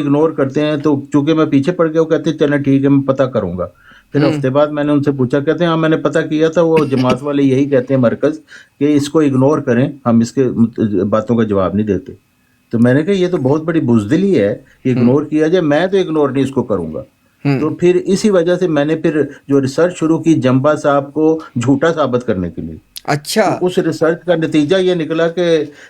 Ignore کرتے ہیں، تو چونکہ میں پیچھے پڑ گیا، وہ کہتے ہیں چلیں ٹھیک ہے میں پتہ کروں گا. پھر ہفتے بعد میں نے ان سے پوچھا، کہتے ہیں ہاں میں نے پتہ کیا تھا، وہ جماعت والے یہی کہتے ہیں مرکز کہ اس کو اگنور کریں، ہم اس کے باتوں کا جواب نہیں دیتے. تو میں نے کہا یہ تو بہت بڑی بزدلی ہے کہ اگنور کیا جائے، میں تو اگنور نہیں اس کو کروں گا. تو پھر اسی وجہ سے میں نے پھر جو ریسرچ شروع کی جمبا صاحب کو جھوٹا ثابت کرنے کے لیے. اچھا، تو اس ریسرچ کا نتیجہ یہ نکلا کہ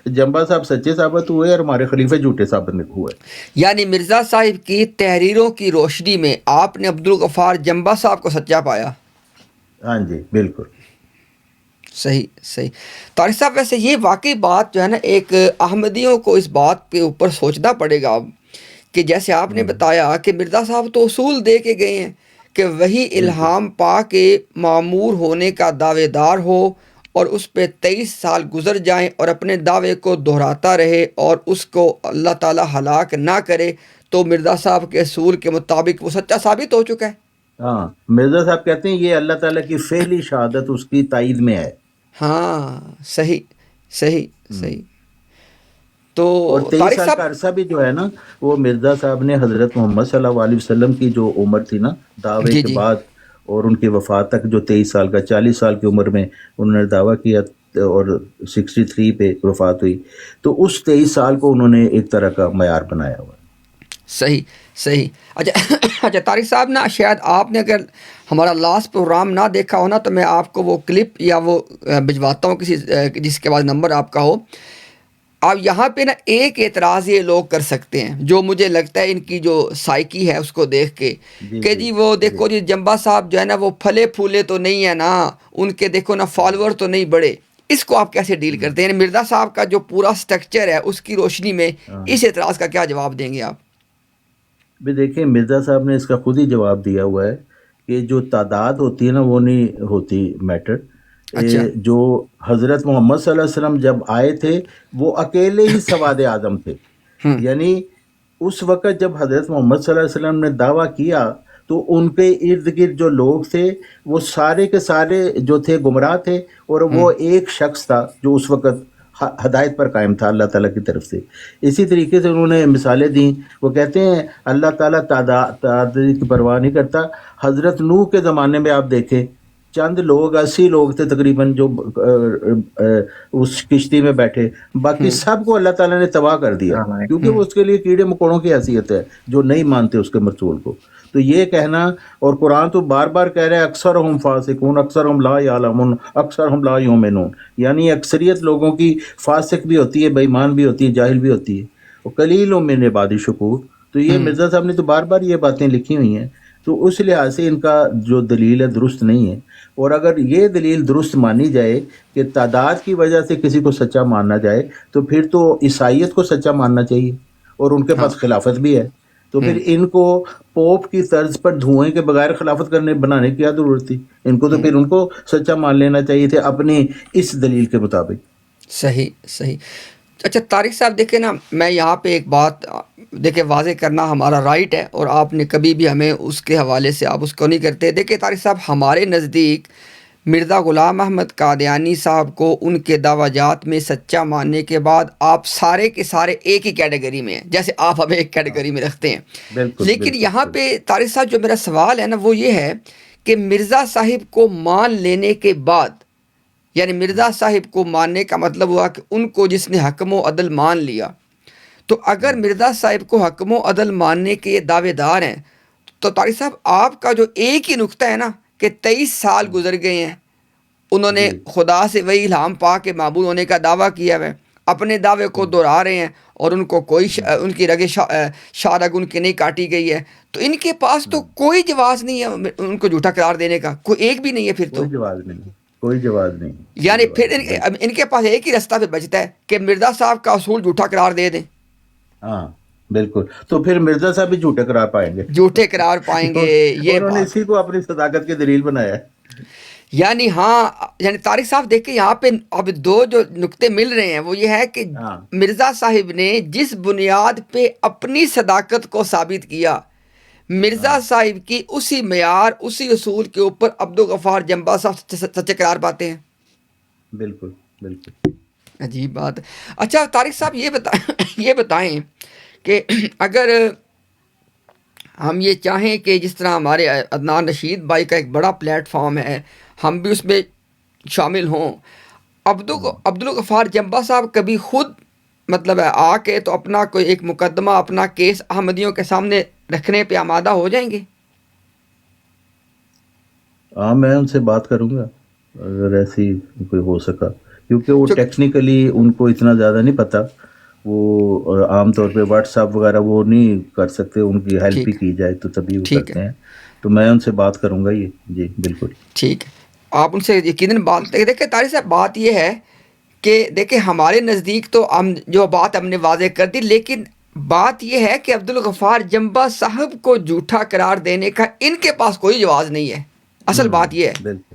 جمبا صاحب سچے ثابت ہوئے اور ہمارے خلیفے جھوٹے ثابت ہوئے. یعنی مرزا صاحب کی تحریروں کی روشنی میں آپ نے عبدالغفار جمبا صاحب کو سچا پایا. ہاں جی بالکل صحیح صحیح. طارق صاحب ویسے یہ واقعی بات جو ہے نا، ایک احمدیوں کو اس بات کے اوپر سوچنا پڑے گا اب، کہ جیسے آپ نے بتایا کہ مرزا صاحب تو اصول دے کے گئے ہیں کہ وہی بالکل الہام پا کے معمور ہونے کا دعوے دار ہو اور اس پہ 23 سال گزر جائیں اور اپنے دعوے کو دہراتا رہے اور اس کو اللہ تعالیٰ ہلاک نہ کرے، تو مرزا صاحب کے اصول کے مطابق وہ سچا ثابت ہو چکا ہے. ہاں. مرزا صاحب کہتے ہیں یہ اللہ تعالیٰ کی فعلی شہادت اس کی تائید میں ہے. ہاں صحیح صحیح صحیح. تو اور 23 طارق سال صاحب، کا عرصہ بھی جو ہے نا، وہ مرزا صاحب نے حضرت محمد صلی اللہ علیہ وسلم کی جو عمر تھی نا دعوے جی کے جی بعد اور ان کی وفات تک، جو 23 سال کا 40 سال کی عمر میں انہوں نے دعویٰ کیا اور 63 پہ وفات ہوئی، تو اس 23 سال کو انہوں نے ایک طرح کا معیار بنایا ہوا. صحیح صحیح. اچھا اچھا طارق صاحب نا، شاید آپ نے اگر ہمارا لاسٹ پروگرام نہ دیکھا ہو نا، تو میں آپ کو وہ کلپ یا وہ بھجواتا ہوں کسی جس کے بعد نمبر آپ کا ہو. آپ یہاں پہ نا ایک اعتراض یہ لوگ کر سکتے ہیں، جو مجھے لگتا ہے ان کی جو سائیکی ہے اس کو دیکھ کے، جی کہ جی جی وہ جی دیکھو جی جمبا صاحب جو ہے نا وہ پھلے پھولے تو نہیں ہے نا، ان کے دیکھو نا فالوور تو نہیں بڑے. اس کو آپ کیسے ڈیل کرتے ہیں؟ یعنی مرزا صاحب کا جو پورا سٹرکچر ہے اس کی روشنی میں ہاں. اس اعتراض کا کیا جواب دیں گے آپ؟ بھی دیکھیں مرزا صاحب نے اس کا خود ہی جواب دیا ہوا ہے کہ جو تعداد ہوتی ہے نا وہ نہیں ہوتی میٹر. اچھا. جو حضرت محمد صلی اللہ علیہ وسلم جب آئے تھے وہ اکیلے ہی سواد اعظم تھے. ہوں یعنی اس وقت جب حضرت محمد صلی اللہ علیہ وسلم نے دعویٰ کیا تو ان کے ارد گرد جو لوگ تھے وہ سارے کے سارے جو تھے گمراہ تھے، اور ہوں وہ ایک شخص تھا جو اس وقت ہدایت پر قائم تھا اللہ تعالیٰ کی طرف سے. اسی طریقے سے انہوں نے مثالیں دیں. وہ کہتے ہیں اللہ تعالیٰ تعداد کی پرواہ نہیں کرتا. حضرت نوح کے زمانے میں آپ دیکھیں چند لوگ 80 لوگ تھے تقریباً جو اس کشتی میں بیٹھے، باقی ہوں سب کو اللہ تعالیٰ نے تباہ کر دیا، کیونکہ وہ اس کے لیے کیڑے مکوڑوں کی حیثیت ہے جو نہیں مانتے اس کے مرسول کو. تو یہ کہنا، اور قرآن تو بار بار کہہ رہے ہیں اکثرہم فاسقون اکثرہم لا یعلمون اکثرہم لا یؤمنون، یعنی اکثریت لوگوں کی فاسق بھی ہوتی ہے، بے ایمان بھی ہوتی ہے، جاہل بھی ہوتی ہے، اور قلیل من عبادی شکور. تو یہ ہوں مرزا صاحب نے تو بار بار یہ باتیں لکھی ہوئی ہیں. تو اس لحاظ سے ان کا جو دلیل ہے درست نہیں ہے. اور اگر یہ دلیل درست مانی جائے کہ تعداد کی وجہ سے کسی کو سچا ماننا جائے، تو پھر تو عیسائیت کو سچا ماننا چاہیے، اور ان کے ہاں پاس خلافت بھی ہے. تو ہوں پھر ان کو پوپ کی طرز پر دھوئیں کے بغیر خلافت بنانے کی کیا ضرورت تھی؟ ان کو تو ہوں پھر ان کو سچا مان لینا چاہیے تھے اپنی اس دلیل کے مطابق. صحیح صحیح. اچھا طارق صاحب دیکھیں نا، میں یہاں پہ ایک بات دیکھیں واضح کرنا ہمارا رائٹ ہے، اور آپ نے کبھی بھی ہمیں اس کے حوالے سے آپ اس کو نہیں کرتے. دیکھیں طارق صاحب، ہمارے نزدیک مرزا غلام احمد قادیانی صاحب کو ان کے دعویٰ جات میں سچا ماننے کے بعد آپ سارے کے سارے ایک ہی کیٹیگری میں ہیں، جیسے آپ ہمیں ایک ہاں کیٹیگری میں رکھتے ہیں. بالکل لیکن بالکل یہاں بالکل. پہ طارق صاحب جو میرا سوال ہے نا وہ یہ ہے کہ مرزا صاحب کو مان لینے کے بعد، یعنی مرزا صاحب کو ماننے کا مطلب ہوا کہ ان کو جس نے حکم و عدل مان لیا، تو اگر مرزا صاحب کو حکم و عدل ماننے کے یہ دعوے دار ہیں، تو طارق صاحب آپ کا جو ایک ہی نقطہ ہے نا کہ 23 سال گزر گئے ہیں، انہوں نے جی خدا سے وہی الہام پا کے معبود ہونے کا دعویٰ کیا ہے، اپنے دعوے کو دہرا رہے ہیں، اور ان کو کوئی ان کی رگ شارگ ان کی نہیں کاٹی گئی ہے. تو ان کے پاس تو کوئی جواز نہیں ہے ان کو جھوٹا قرار دینے کا، کوئی ایک بھی نہیں ہے پھر تو. کوئی جواز نہیں، کوئی جواز نہیں، کوئی یعنی جواز پھر نہیں. بالکل. ان کے پاس ایک ہی راستہ پھر بچتا ہے کہ مرزا صاحب کا اصول جھوٹا قرار دے دیں. ہاں بالکل. تو پھر مرزا صاحب بھی جھوٹے قرار پائیں گے. جھوٹے قرار پائیں گے، یہ انہوں نے بات. اسی کو اپنی صداقت کی دلیل بنایا ہے. یعنی ہاں، یعنی طارق صاحب دیکھیں یہاں پہ اب دو جو نقطے مل رہے ہیں وہ یہ ہے کہ ہاں مرزا صاحب نے جس بنیاد پہ اپنی صداقت کو ثابت کیا، ہاں مرزا صاحب کی اسی معیار اسی اصول کے اوپر عبدالغفار جمبا صاحب سچے قرار پاتے ہیں. بالکل بالکل. عجیب بات. اچھا طارق صاحب یہ بتائیں کہ اگر ہم یہ چاہیں کہ جس طرح ہمارے عدنان رشید بھائی کا ایک بڑا پلیٹ فارم ہے، ہم بھی اس میں شامل ہوں. عبدالغفار جمبا صاحب کبھی خود مطلب ہے آ کے تو اپنا کوئی ایک مقدمہ، اپنا کیس احمدیوں کے سامنے رکھنے پہ آمادہ ہو جائیں گے؟ ہاں میں ان سے بات کروں گا اگر ایسی کوئی ہو سکا، کیونکہ وہ چونکہ ٹیکنیکلی ان کو اتنا زیادہ نہیں پتہ. وہ عام طور پہ واٹس ایپ وغیرہ وہ نہیں کر سکتے، ان کی ہیلپ ہی ٹھیک ہے، کی جائے تو تبھی وہ ٹھیک ہے، کرتے ہیں. تو میں ان سے بات کروں گا یہ. جی بالکل. ٹھیک ہے. آپ ان سے یقیناً بات دیکھیں طارق صاحب، بات یہ ہے کہ دیکھیں ہمارے نزدیک تو ہم جو بات ہم نے واضح کر دی، لیکن بات یہ ہے کہ عبدالغفار جمبا صاحب کو جھوٹا قرار دینے کا ان کے پاس کوئی جواز نہیں ہے. اصل بات یہ ہے، بالکل.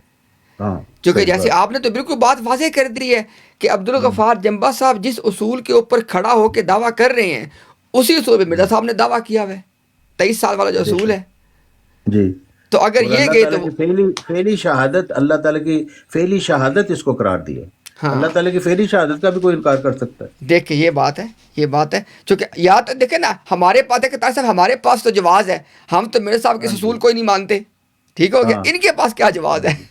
ہاں کیونکہ صحیح جیسے بات. آپ نے تو بالکل بات واضح کر دی ہے کہ عبدالغفار جمبا صاحب جس اصول کے اوپر کھڑا ہو کے دعویٰ کر رہے ہیں، اسی اصول پہ مرزا صاحب نے دعویٰ کیا ہوا ہے، 23 سال والا جو بے اصول شک. ہے. جی. تو اگر اور یہ اللہ گئے تعالیٰ تو کی فعلی شہادت، اللہ تعالیٰ کی فعلی شہادت اس کو قرار دی ہے. ہاں، اللہ تعالیٰ کی فعلی شہادت کا بھی کوئی انکار کر سکتا ہے؟ دیکھیں یہ بات ہے، یہ بات ہے. چونکہ یا تو دیکھیں نا، ہمارے پاس ہے کہ طارق صاحب ہمارے پاس تو جواز ہے، ہم تو میرے صاحب کے ہاں جی. اصول کوئی نہیں مانتے، ٹھیک ہو گیا. ہاں ان کے پاس کیا جواز ہاں ہے؟ جی.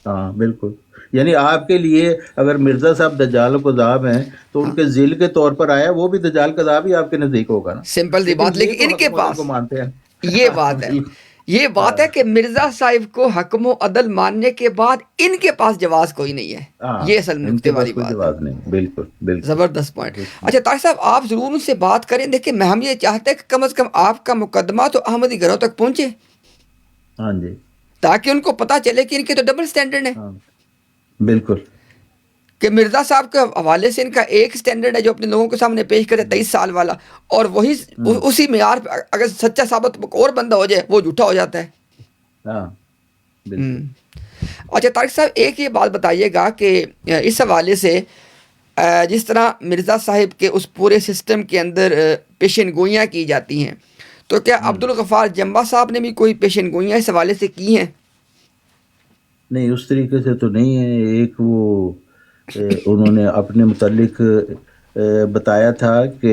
ہاں بالکل. یعنی آپ کے لیے اگر مرزا صاحب دجال و کذاب ہیں تو ان ہاں، کے ذیل کے طور پر آیا، وہ بھی دجال کذاب ہی آپ کے نزدیک ہوگا نا. سمپل سی لیکن بات. یہ لیکن تو ان کے حکم عدل پاس کو مانتے ہیں. یہ بات ہے، بالکل. یہ بات ہے کہ مرزا صاحب کو حکم و عدل ماننے کے بعد ان کے پاس جواز کوئی نہیں ہے. ہاں یہ اصل ان نکتے کے پاس والی کوئی بات ہے. جواز نہیں. بالکل بالکل. زبردست پوائنٹ. اچھا طارق صاحب، آپ ضرور ان سے بات کریں. دیکھیں میں ہم یہ چاہتے ہیں کہ کم از کم آپ کا مقدمہ تو احمدی گھروں تک پہنچے، ہاں جی. تاکہ ان کو پتہ چلے کہ ان کے تو ڈبل سٹینڈرڈ ہے. ہاں بالکل. کہ مرزا صاحب کے حوالے سے ان کا ایک سٹینڈرڈ ہے جو اپنے لوگوں کے سامنے پیش کرے 23 سال والا، اور وہی ہوں. اسی معیار پہ اگر سچا ثابت اور بندہ ہو جائے وہ جھوٹا ہو جاتا ہے. ہاں بالکل. ہوں. اچھا طارق صاحب، ایک یہ بات بتائیے گا کہ اس حوالے سے جس طرح مرزا صاحب کے اس پورے سسٹم کے اندر پیشن گوئیاں کی جاتی ہیں، تو کیا ہوں. عبدالغفار جمبا صاحب نے بھی کوئی پیشن گوئیاں اس حوالے سے کی ہیں؟ نہیں اس طریقے سے تو نہیں ہے. ایک وہ انہوں نے اپنے متعلق بتایا تھا کہ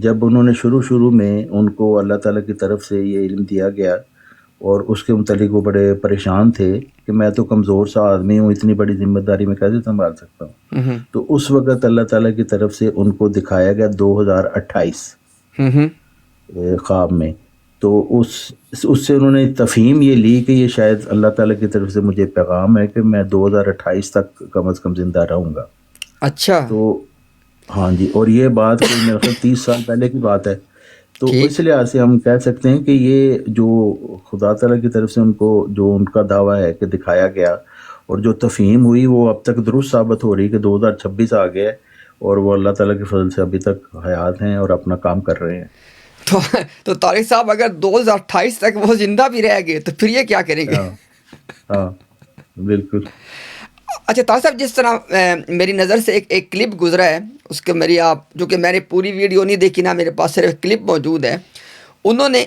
جب انہوں نے شروع میں ان کو اللہ تعالیٰ کی طرف سے یہ علم دیا گیا اور اس کے متعلق وہ بڑے پریشان تھے کہ میں تو کمزور سا آدمی ہوں، اتنی بڑی ذمہ داری میں کیسے سنبھال سکتا ہوں. تو اس وقت اللہ تعالیٰ کی طرف سے ان کو دکھایا گیا 2028 خواب میں. تو اس سے انہوں نے تفہیم یہ لی کہ یہ شاید اللہ تعالیٰ کی طرف سے مجھے پیغام ہے کہ میں 2028 تک کم از کم زندہ رہوں گا. اچھا، تو ہاں جی. اور یہ بات کوئی میرے خیال 30 سال پہلے کی بات ہے. تو ٹھیک. اس لحاظ سے ہم کہہ سکتے ہیں کہ یہ جو خدا تعالیٰ کی طرف سے ان کو جو ان کا دعویٰ ہے کہ دکھایا گیا اور جو تفہیم ہوئی وہ اب تک درست ثابت ہو رہی کہ 2026 آ گیا ہے اور وہ اللہ تعالیٰ کے فضل سے ابھی تک حیات ہیں اور اپنا کام کر رہے ہیں. تو طارق صاحب اگر 2028 تک وہ زندہ بھی رہ گئے تو پھر یہ کیا کریں گے؟ ہاں ہاں بالکل. اچھا طارق صاحب، جس طرح میری نظر سے ایک کلپ گزرا ہے، اس کے میری آپ جو کہ میں نے پوری ویڈیو نہیں دیکھی نا، میرے پاس صرف کلپ موجود ہے. انہوں نے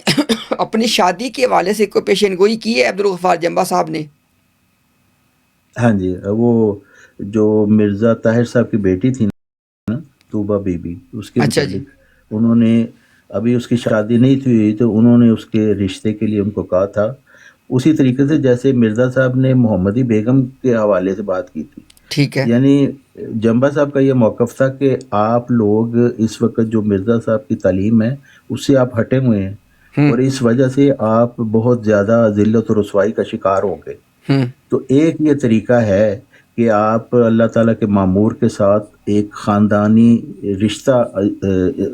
اپنی شادی کے حوالے سے کوئی پیشن گوئی کی ہے عبدالغفار جمبا صاحب نے؟ ہاں جی. وہ جو مرزا طاہر صاحب کی بیٹی تھی نا طوبہ بی بی، اس کے اچھا جی. متعلق انہوں نے، ابھی اس کی شادی نہیں تھی ہوئی تو انہوں نے اس کے رشتے کے لیے ان کو کہا تھا اسی طریقے سے جیسے مرزا صاحب نے محمدی بیگم کے حوالے سے بات کی تھی. ٹھیک ہے. یعنی جمبا صاحب کا یہ موقف تھا کہ آپ لوگ اس وقت جو مرزا صاحب کی تعلیم ہے اس سے آپ ہٹے ہوئے ہیں اور اس وجہ سے آپ بہت زیادہ ذلت و رسوائی کا شکار ہوں گے. تو ایک یہ طریقہ ہے کہ آپ اللہ تعالیٰ کے مامور کے ساتھ ایک خاندانی رشتہ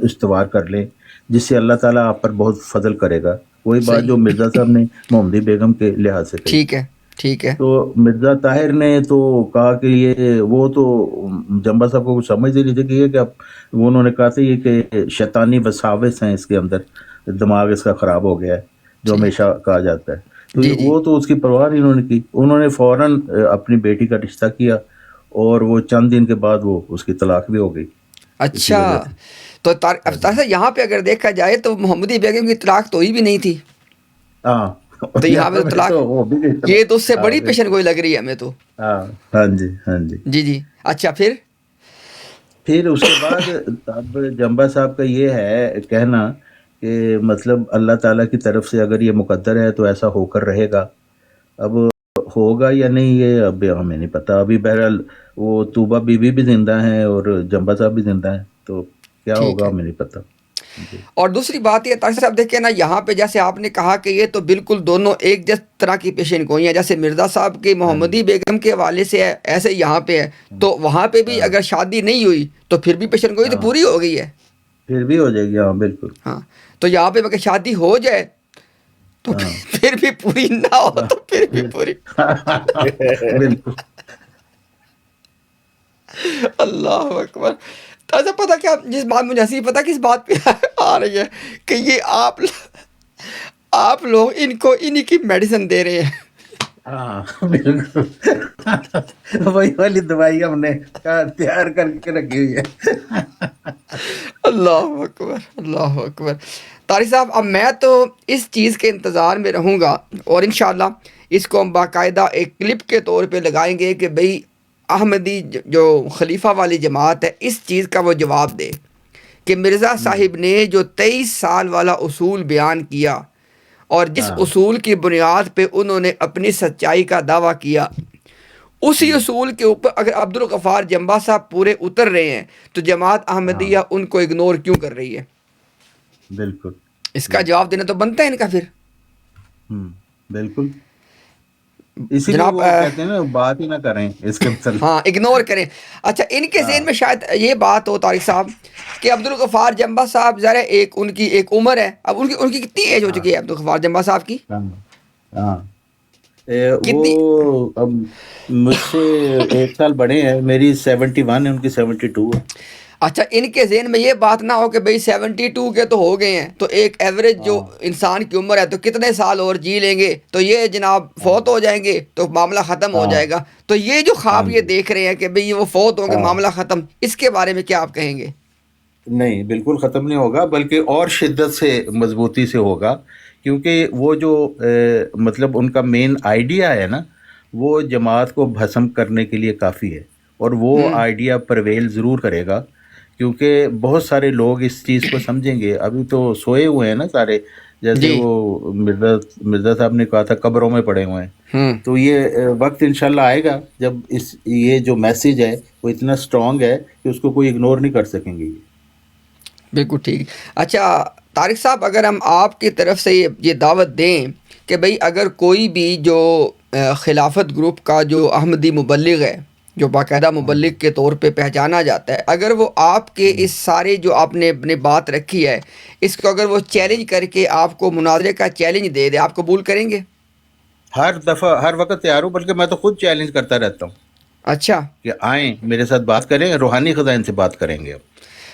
استوار کر لیں جس سے اللہ تعالیٰ آپ پر بہت فضل کرے گا. وہی بات جو مرزا صاحب نے محمدی بیگم کے لحاظ سے کہی. ٹھیک ہے، ٹھیک ہے. تو مرزا طاہر نے تو کہا کہ یہ وہ تو جمبا صاحب کو کچھ سمجھ نہیں تھے کہ یہ وہ انہوں نے کہا تھا یہ کہ شیطانی وساوس ہیں اس کے اندر، دماغ اس کا خراب ہو گیا ہے جو ہمیشہ کہا جاتا ہے. تو وہ تو اس کی پرواہ نہیں انہوں نے کی. انہوں نے فوراً اپنی بیٹی کا رشتہ کیا اور وہ چند دن کے بعد وہ اس کی طلاق بھی ہو گئی. اچھا، تو یہاں پہ اگر دیکھا جائے تو محمدی بیگم کی طلاق تو ہوئی بھی نہیں تھی. ہاں تو یہاں پہ طلاق یہ تو اس سے بڑی پیشن گوئی لگ رہی ہے ہمیں تو. ہاں جی ہاں جی جی جی. اچھا پھر اس کے بعد اب جمبا صاحب کا یہ ہے کہنا کہ مطلب اللہ تعالیٰ کی طرف سے اگر یہ مقدر ہے تو ایسا ہو کر رہے گا. اب ہوگا یا نہیں یہ اب ہمیں نہیں پتہ. ابھی بہرحال وہ طوبہ بی بی بھی زندہ ہیں اور جمبا صاحب بھی زندہ ہیں، تو کیا ٹھیک ہوگا ہے. ہمیں نہیں پتہ. جی اور دوسری بات یہ طارق صاحب دیکھیں نا، یہاں پہ جیسے آپ نے کہا کہ یہ تو بالکل دونوں ایک جس طرح کی پیشین گوئی ہیں، جیسے مرزا صاحب کی ہاں جی محمدی بیگم کے حوالے سے ہے، ایسے یہاں پہ ہے. تو وہاں پہ بھی ہاں اگر شادی نہیں ہوئی تو پھر بھی پیشین گوئی تو ہاں پوری ہو گئی ہے. پھر بھی ہو جائے گی. ہاں بالکل. ہاں، تو یہاں پہ اگر شادی ہو جائے تو ہاں پھر بھی پوری نہ ہو تو پھر بھی پوری. بالکل. اللہ اکبر. ایسا پتہ کیا جس بات مجھے ہنسی پتہ کس بات پہ آ رہی ہے کہ یہ آپ لوگ ان کو انہی کی میڈیسن دے رہے ہیں. ہاں بالکل. وہی والی دوائی ہم نے تیار کر کے رکھی ہوئی ہے. اللہ اکبر، اللہ اکبر. طارق صاحب اب میں تو اس چیز کے انتظار میں رہوں گا، اور انشاءاللہ اس کو ہم باقاعدہ ایک کلپ کے طور پہ لگائیں گے کہ بھئی احمدی جو خلیفہ والی جماعت ہے اس چیز کا وہ جواب دے کہ مرزا صاحب نے جو 23 سال والا اصول بیان کیا اور جس ہاں اصول کی بنیاد پہ انہوں نے اپنی سچائی کا دعویٰ کیا، اسی اصول کے اوپر اگر عبدالغفار جمبا صاحب پورے اتر رہے ہیں تو جماعت ہاں احمدیہ ان کو اگنور کیوں کر رہی ہے؟ بالکل اس کا بالکل. جواب دینا تو بنتا ہے ان کا پھر. بالکل. اسی لیے جناب وہ کہتے ہیں نا بات ہی نہ کریں اس کے متعلق. ہاں اگنور کریں. اچھا، ان کے ہاں ذہن میں شاید یہ بات ہو طارق صاحب کہ عبدالغفار جمبا صاحب ذرا ان کی ایک عمر ہے. اب ان کی کتنی ایج ہو ہاں چکی ہے عبدالغفار جمبا صاحب کی؟ ہاں ہاں. وہ کتنی؟ اب مجھ سے 1 سال بڑے ہیں. میری 71 ہے، ان کی 72 ہے. اچھا، ان کے ذہن میں یہ بات نہ ہو کہ بھئی 72 کے تو ہو گئے ہیں، تو ایک ایوریج جو ہاں انسان کی عمر ہے تو کتنے سال اور جی لیں گے، تو یہ جناب ہاں فوت ہو جائیں گے تو معاملہ ختم ہو ہاں جائے گا. تو یہ جو ہاں خواب یہ جی. دیکھ رہے ہیں کہ بھئی وہ فوت ہوں گے ہاں معاملہ ختم، اس کے بارے میں کیا آپ کہیں گے؟ نہیں، بالکل ختم نہیں ہوگا، بلکہ اور شدت سے مضبوطی سے ہوگا. کیونکہ وہ جو مطلب ان کا مین آئیڈیا ہے نا، وہ جماعت کو بھسم کرنے کے لیے کافی ہے. اور وہ ہوں آئیڈیا پرویل ضرور کرے گا، کیونکہ بہت سارے لوگ اس چیز کو سمجھیں گے. ابھی تو سوئے ہوئے ہیں نا سارے، جیسے جی. وہ مرزا صاحب نے کہا تھا قبروں میں پڑے ہوئے ہیں. ہوں تو یہ وقت انشاءاللہ آئے گا جب یہ جو میسیج ہے وہ اتنا سٹرونگ ہے کہ اس کو کوئی اگنور نہیں کر سکیں گے. بالکل ٹھیک. اچھا طارق صاحب، اگر ہم آپ کی طرف سے یہ دعوت دیں کہ بھئی اگر کوئی بھی جو خلافت گروپ کا جو احمدی مبلغ ہے، جو باقاعدہ ہاں جی. مبلغ کے طور پہ پہچانا جاتا ہے، اگر وہ آپ کے اس سارے جو آپ نے اپنے بات رکھی ہے اس کو اگر وہ چیلنج کر کے آپ کو مناظرے کا چیلنج دے دے، آپ قبول کریں گے؟ ہر دفعہ ہر وقت تیار ہوں، بلکہ میں تو خود چیلنج کرتا رہتا ہوں اچھا. کہ آئیں میرے ساتھ بات کریں، روحانی خزائن سے بات کریں گے. اب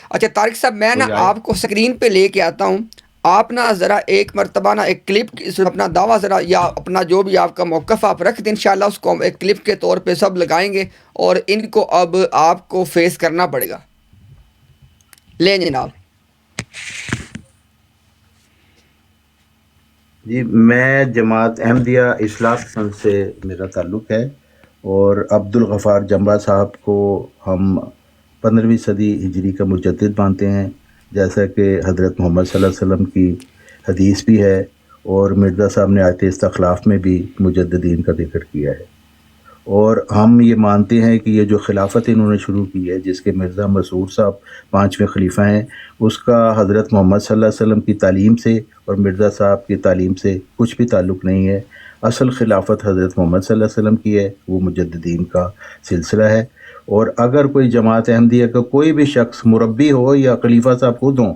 اچھا طارق صاحب، میں نا کوئی آئے. آپ کو سکرین پہ لے کے آتا ہوں. آپ نا ذرا ایک مرتبہ نا ایک کلپ اپنا دعویٰ ذرا، یا اپنا جو بھی آپ کا موقف آپ رکھ دیں، انشاءاللہ اس کو ہم ایک کلپ کے طور پہ سب لگائیں گے، اور ان کو اب آپ کو فیس کرنا پڑے گا. لیں جناب. جی، میں جماعت احمدیہ اصلاح پسند سے میرا تعلق ہے، اور عبدالغفار جمبا صاحب کو ہم 15ویں صدی ہجری کا مجدد مانتے ہیں، جیسا کہ حضرت محمد صلی اللہ علیہ وسلم کی حدیث بھی ہے، اور مرزا صاحب نے آیت استخلاف میں بھی مجددین کا ذکر کیا ہے. اور ہم یہ مانتے ہیں کہ یہ جو خلافت انہوں نے شروع کی ہے، جس کے مرزا مسعود صاحب 5ویں خلیفہ ہیں، اس کا حضرت محمد صلی اللہ علیہ وسلم کی تعلیم سے اور مرزا صاحب کی تعلیم سے کچھ بھی تعلق نہیں ہے. اصل خلافت حضرت محمد صلی اللہ علیہ وسلم کی ہے، وہ مجددین کا سلسلہ ہے. اور اگر کوئی جماعت احمدیہ کا کوئی بھی شخص مربی ہو یا خلیفہ صاحب خود ہوں،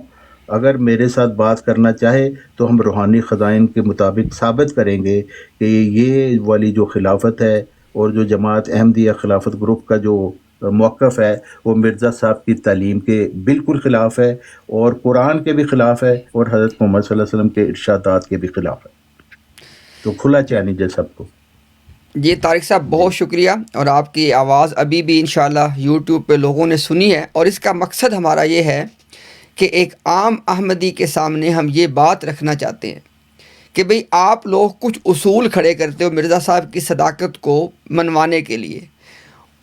اگر میرے ساتھ بات کرنا چاہے تو ہم روحانی خزائن کے مطابق ثابت کریں گے کہ یہ والی جو خلافت ہے اور جو جماعت احمدیہ خلافت گروپ کا جو موقف ہے وہ مرزا صاحب کی تعلیم کے بالکل خلاف ہے، اور قرآن کے بھی خلاف ہے، اور حضرت محمد صلی اللہ علیہ وسلم کے ارشادات کے بھی خلاف ہے. تو کھلا چیلنج ہے سب کو. جی طارق صاحب، جی بہت شکریہ. اور آپ کی آواز ابھی بھی انشاءاللہ یوٹیوب پہ لوگوں نے سنی ہے، اور اس کا مقصد ہمارا یہ ہے کہ ایک عام احمدی کے سامنے ہم یہ بات رکھنا چاہتے ہیں کہ بھئی آپ لوگ کچھ اصول کھڑے کرتے ہو مرزا صاحب کی صداقت کو منوانے کے لیے.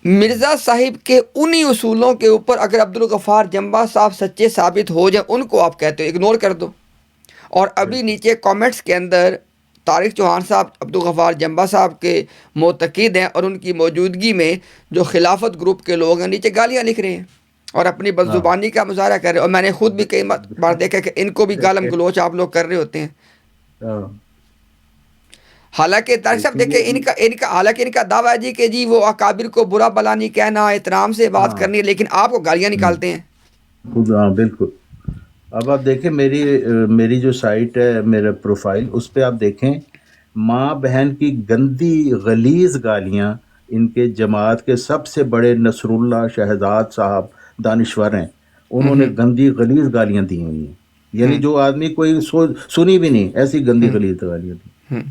مرزا صاحب کے انہی اصولوں کے اوپر اگر عبدالغفار جمبا صاحب سچے ثابت ہو جائیں، ان کو آپ کہتے ہو اگنور کر دو. اور ابھی نیچے کامنٹس کے اندر طارق چوہان صاحب عبدالغفار جمبا صاحب کے معتقد ہیں اور ان کی موجودگی میں جو خلافت گروپ کے لوگ ہیں نیچے گالیاں لکھ رہے ہیں اور اپنی ہاں بدزبانی کا مظاہرہ کر رہے ہیں، اور میں نے خود بھی کئی بار دیکھا کہ ان کو بھی گالم گلوچ آپ لوگ کر رہے ہوتے ہیں. ہاں، حالانکہ طارق صاحب دیکھیں دیکھیں یہ حالانکہ ان کا دعویٰ ہے جی کہ جی وہ اکابر کو برا بلا نہیں کہنا، احترام سے بات ہاں کرنی ہے، لیکن آپ کو گالیاں ہوں، نکالتے ہیں. خود ہاں بالکل. اب آپ دیکھیں میری جو سائٹ ہے، میرا پروفائل، اس پہ آپ دیکھیں ماں بہن کی گندی غلیظ گالیاں ان کے جماعت کے سب سے بڑے نصر اللہ شہزاد صاحب دانشور ہیں، انہوں نے ہوں گندی غلیظ گالیاں دی ہوئی ہیں. یعنی ہوں جو آدمی کوئی سنی بھی نہیں، ایسی گندی ہوں غلیظ گالیاں دی. ہوں.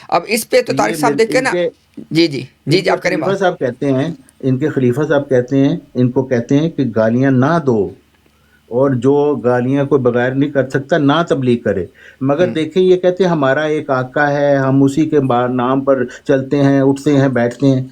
اب اس پہ تو تو طارق یہ صاحب دیکھیں ان نا. کے جی جی جی ان جی کے آپ کریں خلیفہ بات. صاحب کہتے ہیں، ان کے خلیفہ صاحب کہتے ہیں، ان کو کہتے ہیں کہ گالیاں نہ دو، اور جو گالیاں کوئی بغیر نہیں کر سکتا نہ تبلیغ کرے. مگر ہوں دیکھیں یہ کہتے ہیں ہمارا ایک آقا ہے، ہم اسی کے نام پر چلتے ہیں، اٹھتے ہیں، بیٹھتے ہیں.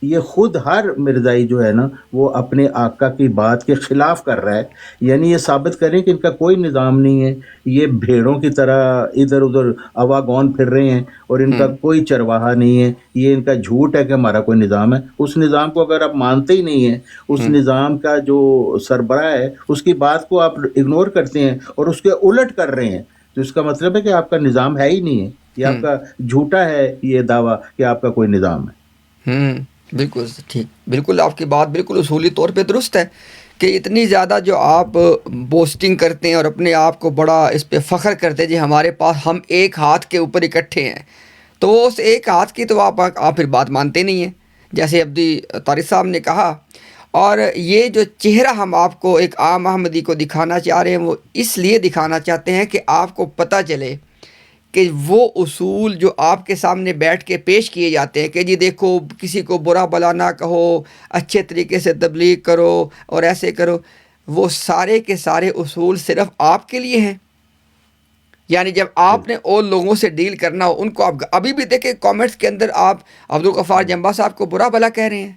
یہ خود ہر مرزائی جو ہے نا وہ اپنے آقا کی بات کے خلاف کر رہا ہے. یعنی یہ ثابت کریں کہ ان کا کوئی نظام نہیں ہے، یہ بھیڑوں کی طرح ادھر ادھر اواگون پھر رہے ہیں، اور ان کا ہوں کوئی چرواہا نہیں ہے. یہ ان کا جھوٹ ہے کہ ہمارا کوئی نظام ہے. اس نظام کو اگر آپ مانتے ہی نہیں ہیں، اس ہوں نظام کا جو سربراہ ہے اس کی بات کو آپ اگنور کرتے ہیں اور اس کے الٹ کر رہے ہیں، تو اس کا مطلب ہے کہ آپ کا نظام ہے ہی نہیں ہے. یہ آپ ہوں کا جھوٹا ہے یہ دعویٰ کہ آپ کا کوئی نظام ہے. ہوں. بالکل ٹھیک، بالکل آپ کی بات بالکل اصولی طور پہ درست ہے کہ اتنی زیادہ جو آپ بوسٹنگ کرتے ہیں اور اپنے آپ کو بڑا اس پہ فخر کرتے ہیں جی ہمارے پاس ہم ایک ہاتھ کے اوپر اکٹھے ہیں، تو وہ اس ایک ہاتھ کی تو آپ پھر بات مانتے نہیں ہیں جیسے عبدی طارق صاحب نے کہا. اور یہ جو چہرہ ہم آپ کو ایک عام احمدی کو دکھانا چاہ رہے ہیں وہ اس لیے دکھانا چاہتے ہیں کہ آپ کو پتہ چلے کہ وہ اصول جو آپ کے سامنے بیٹھ کے پیش کیے جاتے ہیں کہ جی دیکھو کسی کو برا بلا نہ کہو، اچھے طریقے سے تبلیغ کرو اور ایسے کرو، وہ سارے کے سارے اصول صرف آپ کے لیے ہیں. یعنی جب آپ نے بالکل. اور لوگوں سے ڈیل کرنا ہو ان کو آپ ابھی بھی دیکھیں کامنٹس کے اندر آپ عبدالغفار ہوں، جمبا صاحب کو برا بلا کہہ رہے ہیں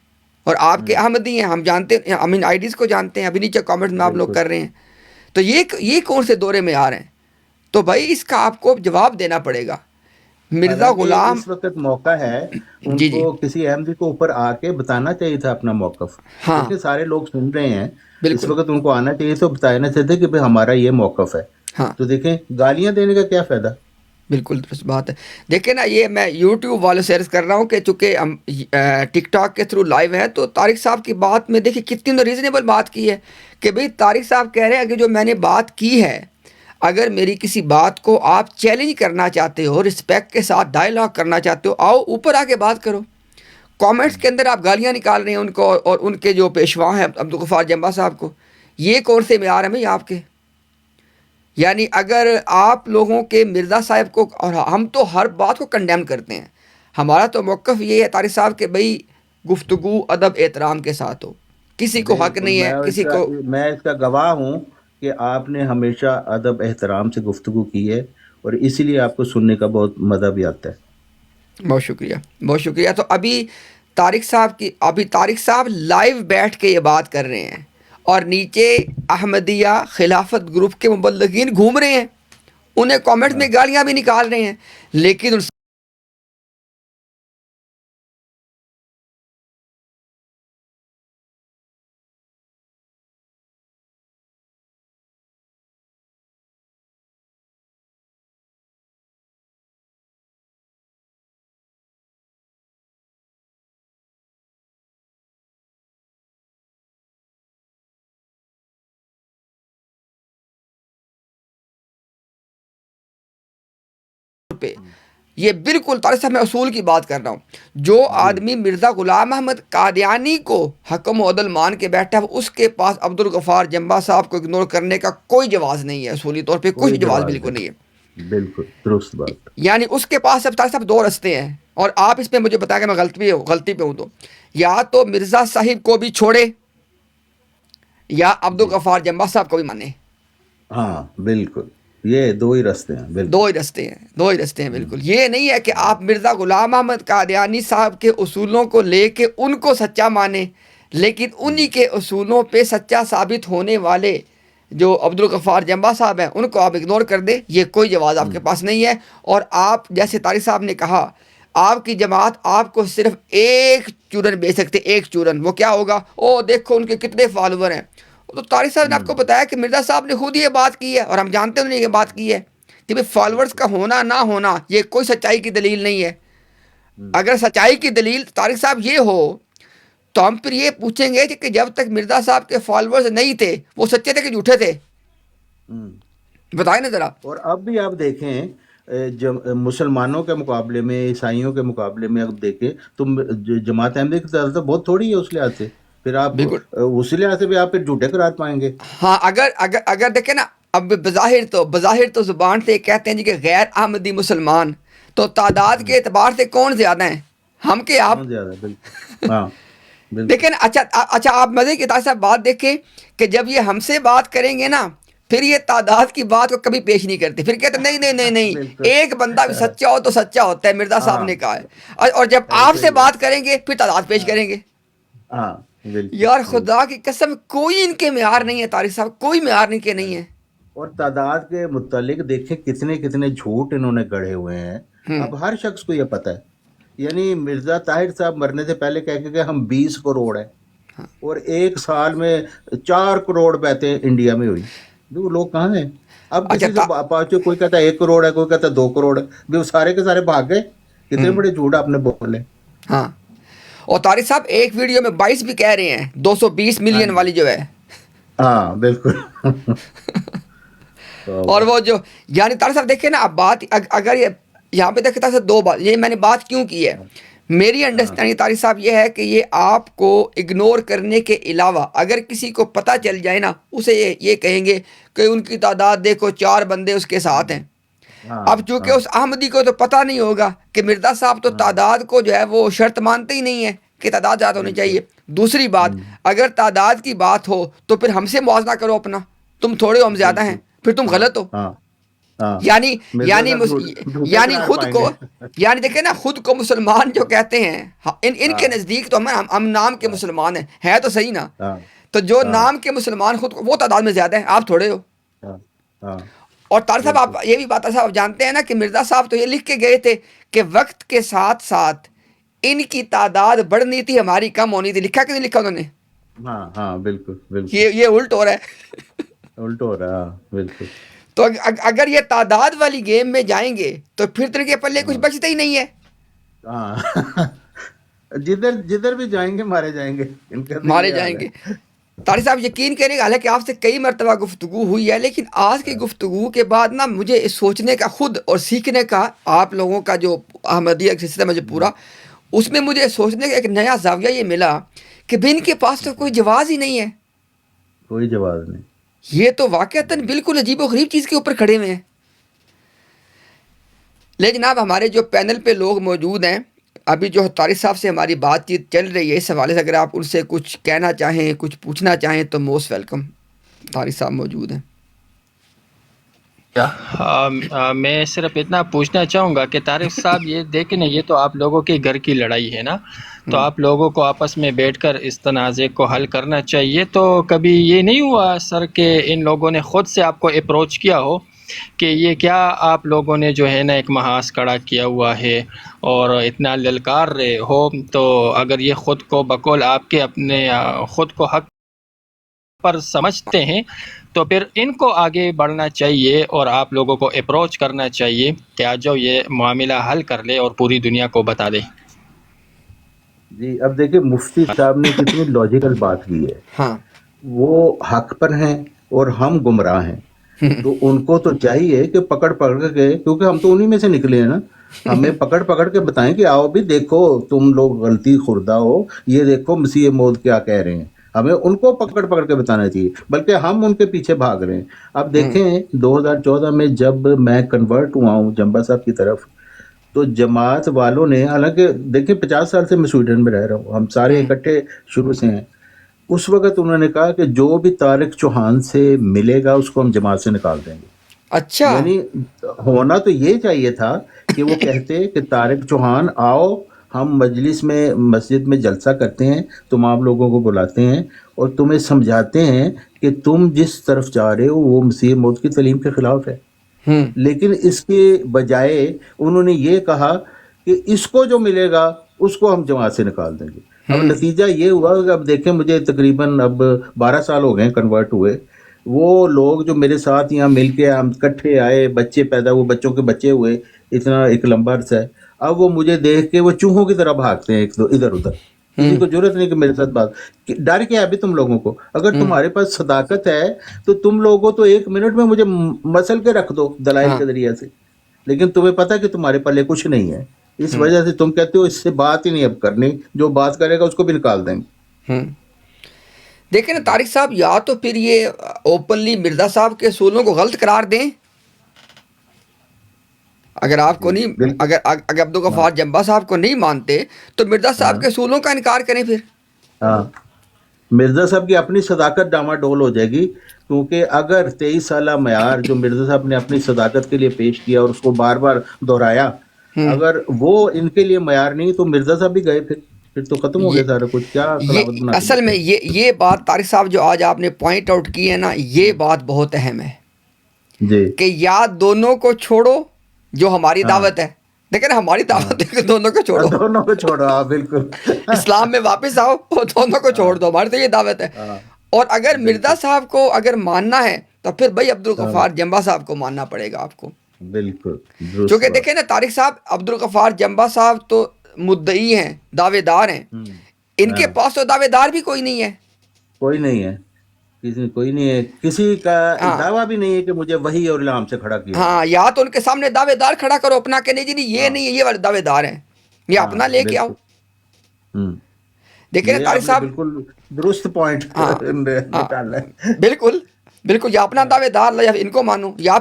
اور آپ کے ہوں، احمدی ہیں، ہم جانتے ہیں، ہم ان آئی ڈیز کو جانتے ہیں، ابھی نیچے کامنٹس میں آپ لوگ بالکل. کر رہے ہیں. تو یہ کون سے دورے میں آ رہے ہیں؟ تو بھائی اس کا آپ کو جواب دینا پڑے گا. مرزا حالانکہ غلام. اس وقت موقع ہے ان جی کو جی. کسی احمدی کو اوپر آ کے بتانا چاہیے تھا اپنا موقف. ہاں دیکھیں سارے لوگ سن رہے ہیں، اس بالکل. وقت ان کو آنا چاہیے تو بتانا چاہیے تھا کہ بھئی ہمارا یہ موقف ہے. ہاں تو دیکھیں گالیاں دینے کا کیا فائدہ. بالکل درست بات ہے. دیکھیں نا یہ میں یوٹیوب والے سے عرض کر رہا ہوں کہ چونکہ ہم ٹک ٹاک کے تھرو لائیو ہیں تو طارق صاحب کی بات میں دیکھیں کتنی ریزنیبل بات کی ہے کہ بھئی طارق صاحب کہہ رہے ہیں کہ جو میں نے بات کی ہے، اگر میری کسی بات کو آپ چیلنج کرنا چاہتے ہو، رسپیکٹ کے ساتھ ڈائلاگ کرنا چاہتے ہو، آؤ اوپر آ کے بات کرو. کامنٹس کے اندر آپ گالیاں نکال رہے ہیں ان کو اور ان کے جو پیشوا ہیں عبدالغفار جمبا صاحب کو. یہ کون سے معیار ہیں بھئی آپ کے؟ یعنی اگر آپ لوگوں کے مرزا صاحب کو، اور ہم تو ہر بات کو کنڈیم کرتے ہیں، ہمارا تو موقف یہ ہے طارق صاحب کہ بھئی گفتگو ادب احترام کے ساتھ ہو، کسی کو حق بالکل. نہیں ہے کسی کو. میں اس کا گواہ ہوں کہ آپ نے ہمیشہ ادب احترام سے گفتگو کی ہے، اور اسی لیے آپ کو سننے کا بہت مزہ بھی آتا ہے. بہت شکریہ بہت شکریہ. تو ابھی طارق صاحب لائیو بیٹھ کے یہ بات کر رہے ہیں اور نیچے احمدیہ خلافت گروپ کے مبلغین گھوم رہے ہیں، انہیں کامنٹس میں ہاں، گالیاں بھی نکال رہے ہیں، لیکن ان پہ یہ بالکل طارق صاحب میں اصول کی بات کر رہا ہوں. جو جی آدمی مرزا غلام احمد قادیانی کو حکم و عدل مان کے بیٹھا ہے اس کے پاس عبدالغفار جمبا صاحب کو اگنور کرنے کا کوئی جواز نہیں ہے، اصولی طور پہ کچھ کوئی جواز جواز بالکل نہیں ہے. نہیں. بالکل درست بات. یعنی اس کے پاس اب طارق صاحب دو رستے ہیں اور آپ اس پہ مجھے بتائیں کہ میں غلطی پہ ہوں تو یا تو مرزا صاحب کو بھی چھوڑے یا جی عبدالغفار جمبا صاحب کو بھی مانے. ہاں بالکل، یہ دو ہی رستے ہیں. بالکل. دو ہی رستے ہیں ہوں، بالکل. یہ نہیں ہے کہ ہوں، آپ مرزا غلام احمد قادیانی صاحب کے اصولوں کو لے کے ان کو سچا مانیں، لیکن ہوں، انہی کے اصولوں پہ سچا ثابت ہونے والے جو عبدالغفار جمبا صاحب ہیں ان کو آپ اگنور کر دیں، یہ کوئی جواز آپ کے پاس نہیں ہے۔ اور آپ جیسے طارق صاحب نے کہا آپ کی جماعت آپ کو صرف ایک چورن بیچ سکتے، ایک چورن، وہ کیا ہوگا؟ او دیکھو ان کے کتنے فالوور ہیں۔ تو طارق صاحب نے آپ کو بتایا کہ مرزا صاحب نے خود یہ بات کی ہے، اور ہم جانتے ہیں انہوں نے یہ بات کی ہے کہ بھائی فالوورز کا ہونا نہ ہونا یہ کوئی سچائی کی دلیل نہیں ہے۔ اگر سچائی کی دلیل طارق صاحب یہ ہو تو ہم پھر یہ پوچھیں گے کہ جب تک مرزا صاحب کے فالوورز نہیں تھے وہ سچے تھے کہ جھوٹے تھے؟ بتائیں نا ذرا۔ اور اب بھی آپ دیکھیں مسلمانوں کے مقابلے میں، عیسائیوں کے مقابلے میں اب دیکھیں تو جماعت احمدیہ کی تعداد بہت تھوڑی ہے اس لحاظ سے، پھر آپ بالکل اس لحاظ سے بھی آپ پھر جھوٹے قرار پائیں گے۔ ہاں، اگر دیکھیں نا، اب بظاہر تو زبان سے کہتے ہیں جی کہ غیر احمدی مسلمان، تو تعداد کے اعتبار سے کون زیادہ ہیں، ہم کہ آپ؟ بہت زیادہ، بالکل ہاں بالکل۔ دیکھیں نا، اچھا آپ مزے کی صاحب بات دیکھیں کہ جب یہ ہم سے بات کریں گے نا پھر یہ تعداد کی بات کو کبھی پیش نہیں کرتے، پھر کہتے ہیں نہیں بالکل ایک بندہ بھی سچا ہو تو سچا ہوتا ہے، مرزا صاحب ہاں نے کہا ہے، اور جب آپ ایسے سے ہی ہے، بات کریں گے پھر تعداد پیش کریں گے۔ ہاں بالکل یار بالکل۔ خدا کی قسم کوئی ان کے معیار نہیں ہے طارق صاحب، کوئی معیار ان کے نہیں ہے۔ اور تعداد کے متعلق دیکھیں کتنے کتنے جھوٹ انہوں نے گڑھے ہوئے ہیں، اب ہر شخص کو یہ پتہ ہے۔ یعنی مرزا طاہر صاحب مرنے سے پہلے کہہ کے کہ ہم 20 کروڑ ہیں، اور ایک سال میں 4 کروڑ بیعتیں انڈیا میں ہوئی، وہ لوگ کہاں ہیں؟ اب اچھا کسی سے پوچھو، کوئی کہتا ہے 1 کروڑ ہے، کوئی کہتا ہے 2 کروڑ ہے، بھی وہ سارے کے سارے بھاگ گئے۔ کتنے بڑے جھوٹ آپ نے بولے۔ ہاں، اور طارق صاحب ایک ویڈیو میں 22 بھی کہہ رہے ہیں، 220 ہاں ملین جی، والی جو ہے۔ ہاں بالکل۔ اور وہ جو یعنی طارق صاحب دیکھیں نا، اب بات اگر یہ یہاں پہ دیکھتا ہے دو بات، یہ میں نے بات کیوں کی ہے، میری انڈرسٹینڈنگ طارق صاحب یہ ہے کہ یہ آپ کو اگنور کرنے کے علاوہ اگر کسی کو پتہ چل جائے نا اسے یہ کہیں گے کہ ان کی تعداد دیکھو 4 بندے اس کے ساتھ ہیں۔ اب چونکہ اس احمدی کو تو پتہ نہیں ہوگا کہ مرزا صاحب تو تعداد کو جو ہے وہ شرط مانتے ہی نہیں ہے کہ تعداد زیادہ ہونی چاہیے۔ دوسری بات، اگر تعداد کی بات ہو تو پھر ہم سے موازنہ کرو اپنا، تم تھوڑے ہو ہم زیادہ ہیں، پھر تم غلط ہو۔ یعنی خود کو یعنی دیکھیں نا، خود کو مسلمان جو کہتے ہیں ان کے نزدیک تو ہم نام کے مسلمان ہیں تو صحیح نا، تو جو نام کے مسلمان خود وہ تعداد میں زیادہ ہیں، آپ تھوڑے ہو۔ اور طارق صاحب آپ یہ بھی بات صاحب جانتے ہیں نا کہ مرزا صاحب تو یہ لکھ کے گئے تھے کہ وقت کے ساتھ ساتھ ان کی تعداد بڑھنی تھی، ہماری کم ہونی تھی، لکھا کہ نہیں لکھا انہوں نے؟ ہاں بالکل بالکل، یہ الٹ ہو رہا ہے، الٹ ہو رہا ہے بالکل۔ تو اگر یہ تعداد والی گیم میں جائیں گے تو پھر تو ان کے پلے کچھ بچتا ہی نہیں ہے۔ ہاں جدھر بھی جائیں گے مارے جائیں گے، ان کا تو مارے یہ حال جائیں ہے۔ گے۔ طارق صاحب یقین کریں گے، حالانکہ آپ سے کئی مرتبہ گفتگو ہوئی ہے، لیکن آج کی گفتگو کے بعد نا مجھے سوچنے کا خود اور سیکھنے کا، آپ لوگوں کا جو احمدیہ سسٹم ہے جو پورا، اس میں مجھے سوچنے کا ایک نیا زاویہ یہ ملا کہ ان کے پاس تو کوئی جواز ہی نہیں ہے، کوئی جواز نہیں۔ یہ تو واقعتاً بالکل عجیب و غریب چیز کے اوپر کھڑے ہوئے ہیں۔ لیکن جناب ہمارے جو پینل پہ لوگ موجود ہیں، ابھی جو طارق صاحب سے ہماری بات چیت چل رہی ہے، اس حوالے سے اگر آپ ان سے کچھ کہنا چاہیں، کچھ پوچھنا چاہیں تو موسٹ ویلکم، طارق صاحب موجود ہیں۔ میں صرف اتنا پوچھنا چاہوں گا کہ طارق صاحب یہ دیکھیں نا، یہ تو آپ لوگوں کے گھر کی لڑائی ہے نا، تو آپ لوگوں کو آپس میں بیٹھ کر اس تنازع کو حل کرنا چاہیے۔ تو کبھی یہ نہیں ہوا سر کہ ان لوگوں نے خود سے آپ کو اپروچ کیا ہو کہ یہ کیا آپ لوگوں نے جو ہے نا ایک محاذ کھڑا کیا ہوا ہے اور اتنا للکار رہے ہو، تو اگر یہ خود کو بقول آپ کے اپنے خود کو حق پر سمجھتے ہیں تو پھر ان کو آگے بڑھنا چاہیے اور آپ لوگوں کو اپروچ کرنا چاہیے کہ آ جاؤ یہ معاملہ حل کر لے اور پوری دنیا کو بتا دے۔ جی اب دیکھیں مفتی صاحب نے کتنی لاجیکل بات کی ہے، ہاں، وہ حق پر ہیں اور ہم گمراہ ہیں، تو ان کو تو چاہیے کہ پکڑ کے، کیونکہ ہم تو انہی میں سے نکلے ہیں نا، ہمیں پکڑ کے بتائیں کہ آؤ بھی دیکھو تم لوگ غلطی خوردہ ہو، یہ دیکھو مسیح موعود کیا کہہ رہے ہیں، ہمیں ان کو پکڑ کے بتانا چاہیے، بلکہ ہم ان کے پیچھے بھاگ رہے ہیں۔ اب دیکھیں 2014 میں جب میں کنورٹ ہوا ہوں جمبا صاحب کی طرف، تو جماعت والوں نے، حالانکہ دیکھیں 50 سال سے میں سویڈن میں رہ رہا ہوں، ہم سارے اکٹھے شروع سے ہیں، اس وقت انہوں نے کہا کہ جو بھی طارق چوہان سے ملے گا اس کو ہم جماعت سے نکال دیں گے۔ اچھا، یعنی ہونا تو یہ چاہیے تھا کہ وہ کہتے کہ طارق چوہان آؤ، ہم مجلس میں مسجد میں جلسہ کرتے ہیں، تم آپ لوگوں کو بلاتے ہیں، اور تمہیں سمجھاتے ہیں کہ تم جس طرف جا رہے ہو وہ مسیح موعود کی تعلیم کے خلاف ہے، لیکن اس کے بجائے انہوں نے یہ کہا کہ اس کو جو ملے گا اس کو ہم جماعت سے نکال دیں گے۔ اب نتیجہ یہ ہوا کہ اب دیکھیں مجھے تقریباً اب 12 سال ہو گئے کنورٹ ہوئے، وہ لوگ جو میرے ساتھ یہاں مل کے ہم کٹھے آئے، بچے پیدا ہوئے، بچوں کے بچے ہوئے، اتنا ایک لمبا عرصہ ہے، اب وہ مجھے دیکھ کے وہ چوہوں کی طرح بھاگتے ہیں ایک دو ادھر ادھر، کسی کو ضرورت نہیں کہ میرے ساتھ بات، ڈر کیا ہے ابھی تم لوگوں کو؟ اگر تمہارے پاس صداقت ہے تو تم لوگوں تو 1 منٹ میں مجھے مسل کے رکھ دو دلائل کے ذریعے سے، لیکن تمہیں پتہ کہ تمہارے پلے کچھ نہیں ہے، اس وجہ سے تم کہتے ہو اس سے بات ہی نہیں اب کرنی، جو بات کرے گا اس کو بھی نکال دیں گے۔ دیکھیں نا طارق صاحب، یا تو پھر یہ اوپنلی مرزا صاحب کے اصولوں کو غلط قرار دیں، اگر آپ کو نہیں، اگر عبدالغفار جمبا صاحب کو نہیں مانتے تو مرزا صاحب کے اصولوں کا انکار کریں پھر۔ ہاں، مرزا صاحب کی اپنی صداقت ڈاما ڈول ہو جائے گی، کیونکہ اگر 23 سالہ معیار جو مرزا صاحب نے اپنی صداقت کے لیے پیش کیا اور اس کو بار بار دہرایا، اگر وہ ان کے لیے معیار نہیں تو مرزا صاحب بھی گئے، پھر تو ختم ہو گیا سارا کچھ، کیا خلافت بنا اصل میں یہ بات طارق صاحب جو آج آپ نے پوائنٹ آؤٹ کی ہے نا، یہ بات بہت اہم ہے جی کہ یا دونوں کو چھوڑو جو ہماری دعوت ہے، دیکھیں نا ہماری دعوت ہے کہ دونوں کو چھوڑو، دونوں کو چھوڑو، ہاں بالکل، اسلام میں واپس آؤ اور دونوں کو چھوڑ دو، ہماری تو یہ دعوت ہے۔ اور اگر مرزا صاحب کو اگر ماننا ہے تو پھر بھائی عبدالغفار جمبا صاحب کو ماننا پڑے گا آپ کو، بالکل، کیونکہ دیکھیں نا طارق صاحب، عبدالغفار جمبا صاحب تو مدعی ہیں، دعوے دار ہیں، ان کے پاس تو دعوے دار بھی کوئی نہیں ہے، کوئی نہیں ہے، کوئی نہیں ہے، کسی کا دعویٰ بھی نہیں ہے کہ مجھے وحی اور الہام سے کھڑا کیا۔ ہاں، یا تو ان کے سامنے دعوے دار کھڑا کرو اپنا، کہ نہیں جی نہیں یہ نہیں ہے، یہ والے دعوے دار ہیں، یہ اپنا لے کے آؤ۔ دیکھیں نا طارق صاحب، بالکل درست پوائنٹ نکالنا ہے، بالکل بالکل، یا اپنا دعوے دار لا، یا ان کو مانو، یا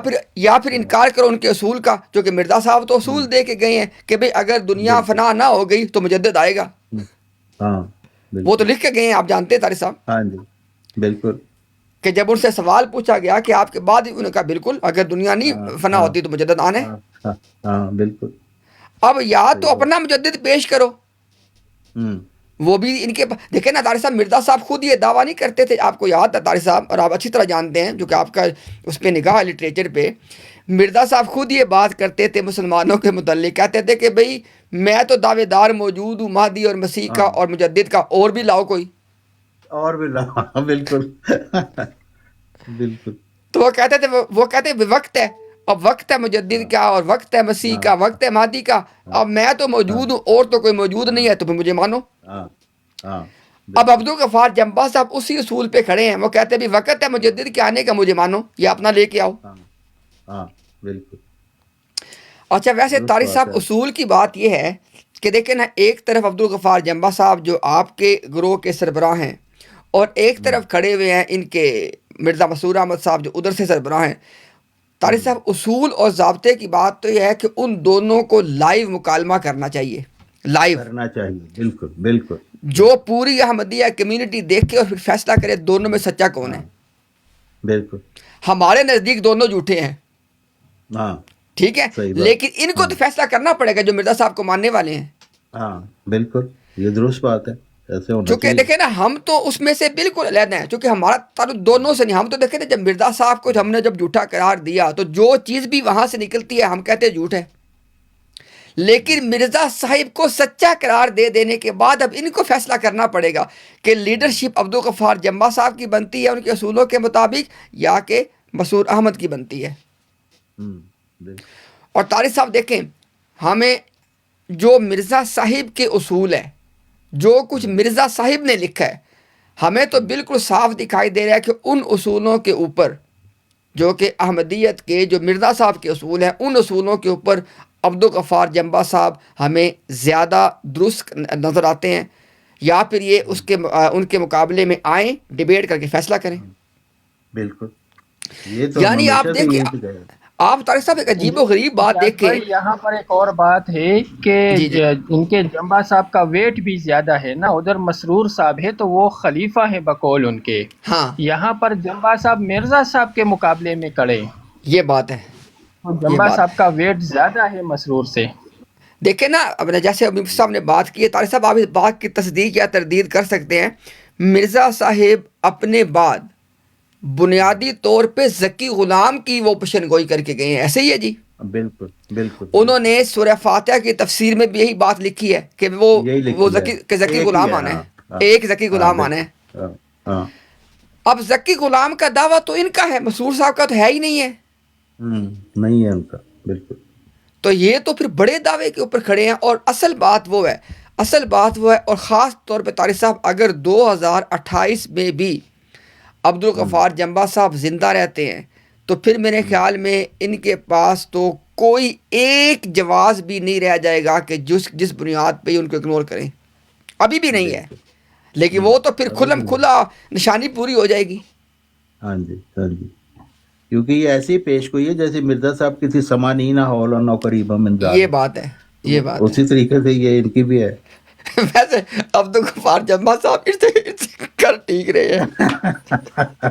پھر انکار کرو ان کے اصول کا، جو کہ مرزا صاحب تو اصول دے کے گئے ہیں کہ بھئی اگر دنیا فنا نہ ہو گئی تو مجدد آئے گا، ہاں وہ تو لکھ کے گئے ہیں، آپ جانتے ہیں طارق صاحب، ہاں جی بالکل، کہ جب ان سے سوال پوچھا گیا کہ آپ کے بعد، انہوں نے کہا بالکل اگر دنیا نہیں فنا ہوتی تو مجدد آنا ہے۔ ہاں بالکل، اب یا تو اپنا مجدد پیش کرو، وہ بھی ان کے دیکھیں نا طارق صاحب، مرزا صاحب خود یہ دعویٰ نہیں کرتے تھے، آپ کو یاد ہے طارق صاحب، اور آپ اچھی طرح جانتے ہیں جو کہ آپ کا اس پہ نگاہ ہے لٹریچر پہ، مرزا صاحب خود یہ بات کرتے تھے مسلمانوں کے متعلق، کہتے تھے کہ بھئی میں تو دعوے دار موجود ہوں مہدی اور مسیح کا اور مجدد کا، اور بھی لاؤ کوئی، اور بھی لاؤ، بالکل بالکل، تو وہ کہتے وقت ہے، اب وقت ہے مجدد کا، اور وقت ہے مسیح کا، وقت ہے مہدی کا، اب میں تو موجود ہوں اور تو کوئی موجود نہیں ہے، تو پھر مجھے مانو۔ اب عبدالغفار جمبا صاحب اسی اصول پہ کھڑے ہیں، وہ کہتے ہیں بھی وقت ہے مجدد کے آنے کا، مجھے مانو یا اپنا لے کے آؤ۔ بالکل، اچھا، ویسے طارق صاحب اصول کی بات یہ ہے کہ دیکھیں نا، ایک طرف عبدالغفار جمبا صاحب جو آپ کے گروہ کے سربراہ ہیں، اور ایک طرف کھڑے ہوئے ہیں ان کے مرزا مسرور احمد صاحب جو ادھر سے سربراہ ہیں۔ طارق صاحب اصول اور ضابطے کی بات تو یہ ہے کہ ان دونوں کو لائیو مکالمہ کرنا چاہیے، لائیو کرنا چاہیے، بالکل بالکل، جو پوری احمدیہ کمیونٹی دیکھے اور پھر فیصلہ کرے دونوں میں سچا کون ہے۔ بالکل، ہمارے نزدیک دونوں جھوٹے ہیں، ہاں ٹھیک ہے، صحیح بات، لیکن ان کو تو فیصلہ کرنا پڑے گا جو مرزا صاحب کو ماننے والے ہیں، ہاں بالکل، یہ درست بات ہے، ایسے ہونا چونکہ چاہیے۔ دیکھیں نا ہم تو اس میں سے بالکل علیحدہ ہیں، چونکہ ہمارا تعلق دونوں سے نہیں، ہم تو دیکھیں نا جب مرزا صاحب کو ہم نے جب جھوٹا قرار دیا تو جو چیز بھی وہاں سے نکلتی ہے ہم کہتے ہیں جھوٹ ہے، لیکن مرزا صاحب کو سچا قرار دے دینے کے بعد اب ان کو فیصلہ کرنا پڑے گا کہ لیڈرشپ عبدالغفار جمبا صاحب کی بنتی ہے ان کے اصولوں کے مطابق، یا کہ مسرور احمد کی بنتی ہے۔ اور طارق صاحب دیکھیں، ہمیں جو مرزا صاحب کے اصول ہے، جو کچھ مرزا صاحب نے لکھا ہے، ہمیں تو بالکل صاف دکھائی دے رہا ہے کہ ان اصولوں کے اوپر، جو کہ احمدیت کے جو مرزا صاحب کے اصول ہیں، ان اصولوں کے اوپر عبدالغفار جمبا صاحب ہمیں زیادہ درست نظر آتے ہیں، یا پھر یہ ان کے مقابلے میں آئیں، ڈیبیٹ کر کے فیصلہ کریں۔ بالکل، یہ تو یعنی آپ ہمیشہ سے دیکھیں، یہی ہے۔ آپ طارق صاحب ایک عجیب و غریب بات دیکھیں، یہاں پر ایک اور بات ہے کہ ان کے جمبا صاحب کا ویٹ بھی زیادہ ہے نا، ادھر مسرور صاحب ہے تو وہ خلیفہ ہے بقول ان کے، ہاں یہاں پر جمبا صاحب مرزا صاحب کے مقابلے میں کڑے، یہ بات ہے، جمبا صاحب کا ویٹ زیادہ ہے مسرور سے۔ دیکھیں نا، اب جیسے ابھی صاحب نے بات کی ہے، طارق صاحب آپ اس بات کی تصدیق یا تردید کر سکتے ہیں، مرزا صاحب اپنے بعد بنیادی طور پہ ذکی غلام کی وہ پیشن گوئی کر کے گئے ہیں، ایسے ہی ہے جی؟ بالکل بالکل انہوں نے سورہ فاتحہ کی تفسیر میں بھی یہی بات لکھی ہے کہ وہ یہی لکھی ہے، ذکی ایک ہی غلام ہے، آنا ہاں ہے، ہاں ایک ذکی ہاں غلام آنا ہے۔ بالکل، ہاں ہاں، اب ذکی غلام کا دعویٰ تو ان کا ہے، مسرور صاحب کا تو ہے ہی نہیں ہے، نہیں ہے ان کا، بالکل تو یہ تو پھر بڑے دعوے کے اوپر کھڑے ہیں۔ اور اصل بات وہ ہے، اور خاص طور پہ طارق صاحب اگر 2028 میں بھی عبدالغفار جمبا صاحب زندہ رہتے ہیں تو پھر میرے خیال میں ان کے پاس تو کوئی ایک جواز بھی نہیں رہ جائے گا کہ جس بنیاد پہ ہی ان کو اگنور کریں، ابھی بھی نہیں ہے، بالکل، لیکن وہ تو پھر ابھی بھی کھلم نہیں، کھلا نشانی پوری ہو جائے گی۔ ہاں جی ہاں جی، کیونکہ یہ ایسی پیش گوئی ہے جیسے مرزا صاحب کی تھی سمانین ہال اور نوقریبا من یہ ذالک، بات ہے، تو یہ بات ہے۔ اسی طریقے سے یہ ان کی بھی ہے۔ ویسے عبدالغفار جمبا صاحب اس سے کر ٹھیک رہے ہیں۔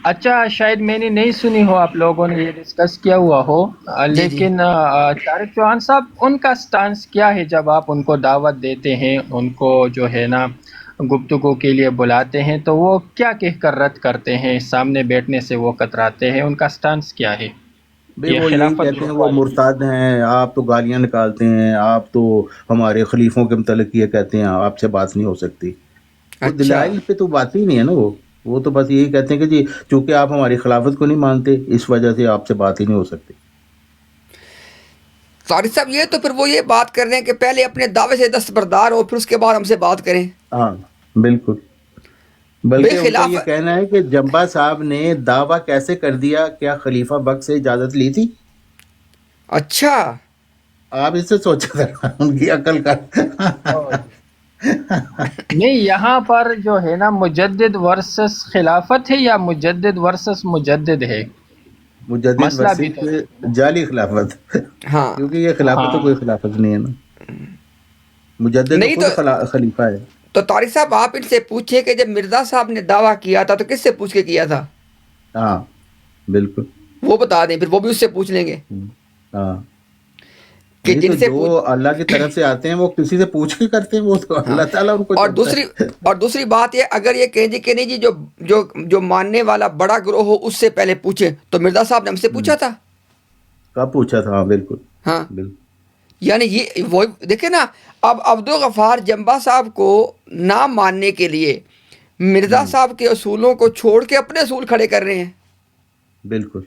اچھا، شاید میں نے نہیں سنی ہو، آپ لوگوں نے یہ ڈسکس کیا ہوا ہو، جی جی، لیکن طارق چوہان صاحب ان کا سٹانس کیا ہے جب آپ ان کو دعوت دیتے ہیں، ان کو جو ہے نا گفتگو کے لیے بلاتے ہیں، تو وہ کیا کہہ کر رد کرتے ہیں؟ سامنے بیٹھنے سے وہ کتراتے ہیں، ان کا سٹانس کیا ہے؟ بھئی یہ وہ یہی خلافت کہتے ہیں گروپ وہ والے بھی۔ مرتد ہیں، آپ تو گالیاں نکالتے ہیں، آپ تو ہمارے خلیفوں کے متعلق یہ کہتے ہیں، آپ سے بات نہیں ہو سکتی۔ وہ اچھا، دلائل پہ تو بات ہی نہیں ہے نا، وہ تو بس یہی کہتے ہیں کہ جی چونکہ آپ ہماری خلافت کو نہیں مانتے اس وجہ سے آپ سے بات ہی نہیں ہو سکتی۔ طارق صاحب یہ تو پھر وہ یہ بات کر رہے ہیں کہ پہلے اپنے دعوے سے دستبردار ہو پھر اس کے بعد ہم سے بات کریں۔ ہاں بالکل، بے بلکہ ان کا خلاف، یہ کہنا ہے کہ جمبا صاحب نے دعویٰ کیسے کر دیا، کیا خلیفہ بخش سے اجازت لی تھی؟ اچھا، آپ اس سے سوچا تھا ان کی عقل کا۔ نہیں، یہاں پر جو ہے نا مجدد ورسس خلافت ہے یا مجدد ورسس مجدد ہے؟ مجدد مسئلہ بھی تو ورثے جعلی خلافت، ہاں، کیونکہ یہ خلافت تو ہاں، کوئی خلافت نہیں ہے نا، مجدد تو نہیں تو خود خلیفہ ہے۔ طارق صاحب آپ ان سے پوچھیں کہ جب مرزا صاحب نے دعویٰ کیا تھا تو کس سے پوچھ کے کیا تھا؟ ہاں بالکل، وہ بتا دیں، پھر وہ بھی اس سے پوچھ لیں گے ہاں کہ نہیں تو جن سے جو اللہ کی طرف سے آتے ہیں وہ کسی سے پوچھ کے کرتے ہیں، وہ تو ہاں، اللہ تعالیٰ ان کو اور چنتا ہے۔ دوسری بات یہ اگر یہ کہیں جی کہ نہیں جی جو ماننے والا بڑا گروہ ہو اس سے پہلے پوچھے، تو مرزا صاحب نے ہم سے پوچھا تھا۔ کب پوچھا تھا؟ ہاں بالکل ہاں، بالکل، یعنی یہ وہ دیکھیں نا، اب عبدالغفار جمبا صاحب کو نہ ماننے کے لیے مرزا صاحب کے اصولوں کو چھوڑ کے اپنے اصول کھڑے کر رہے ہیں، بالکل،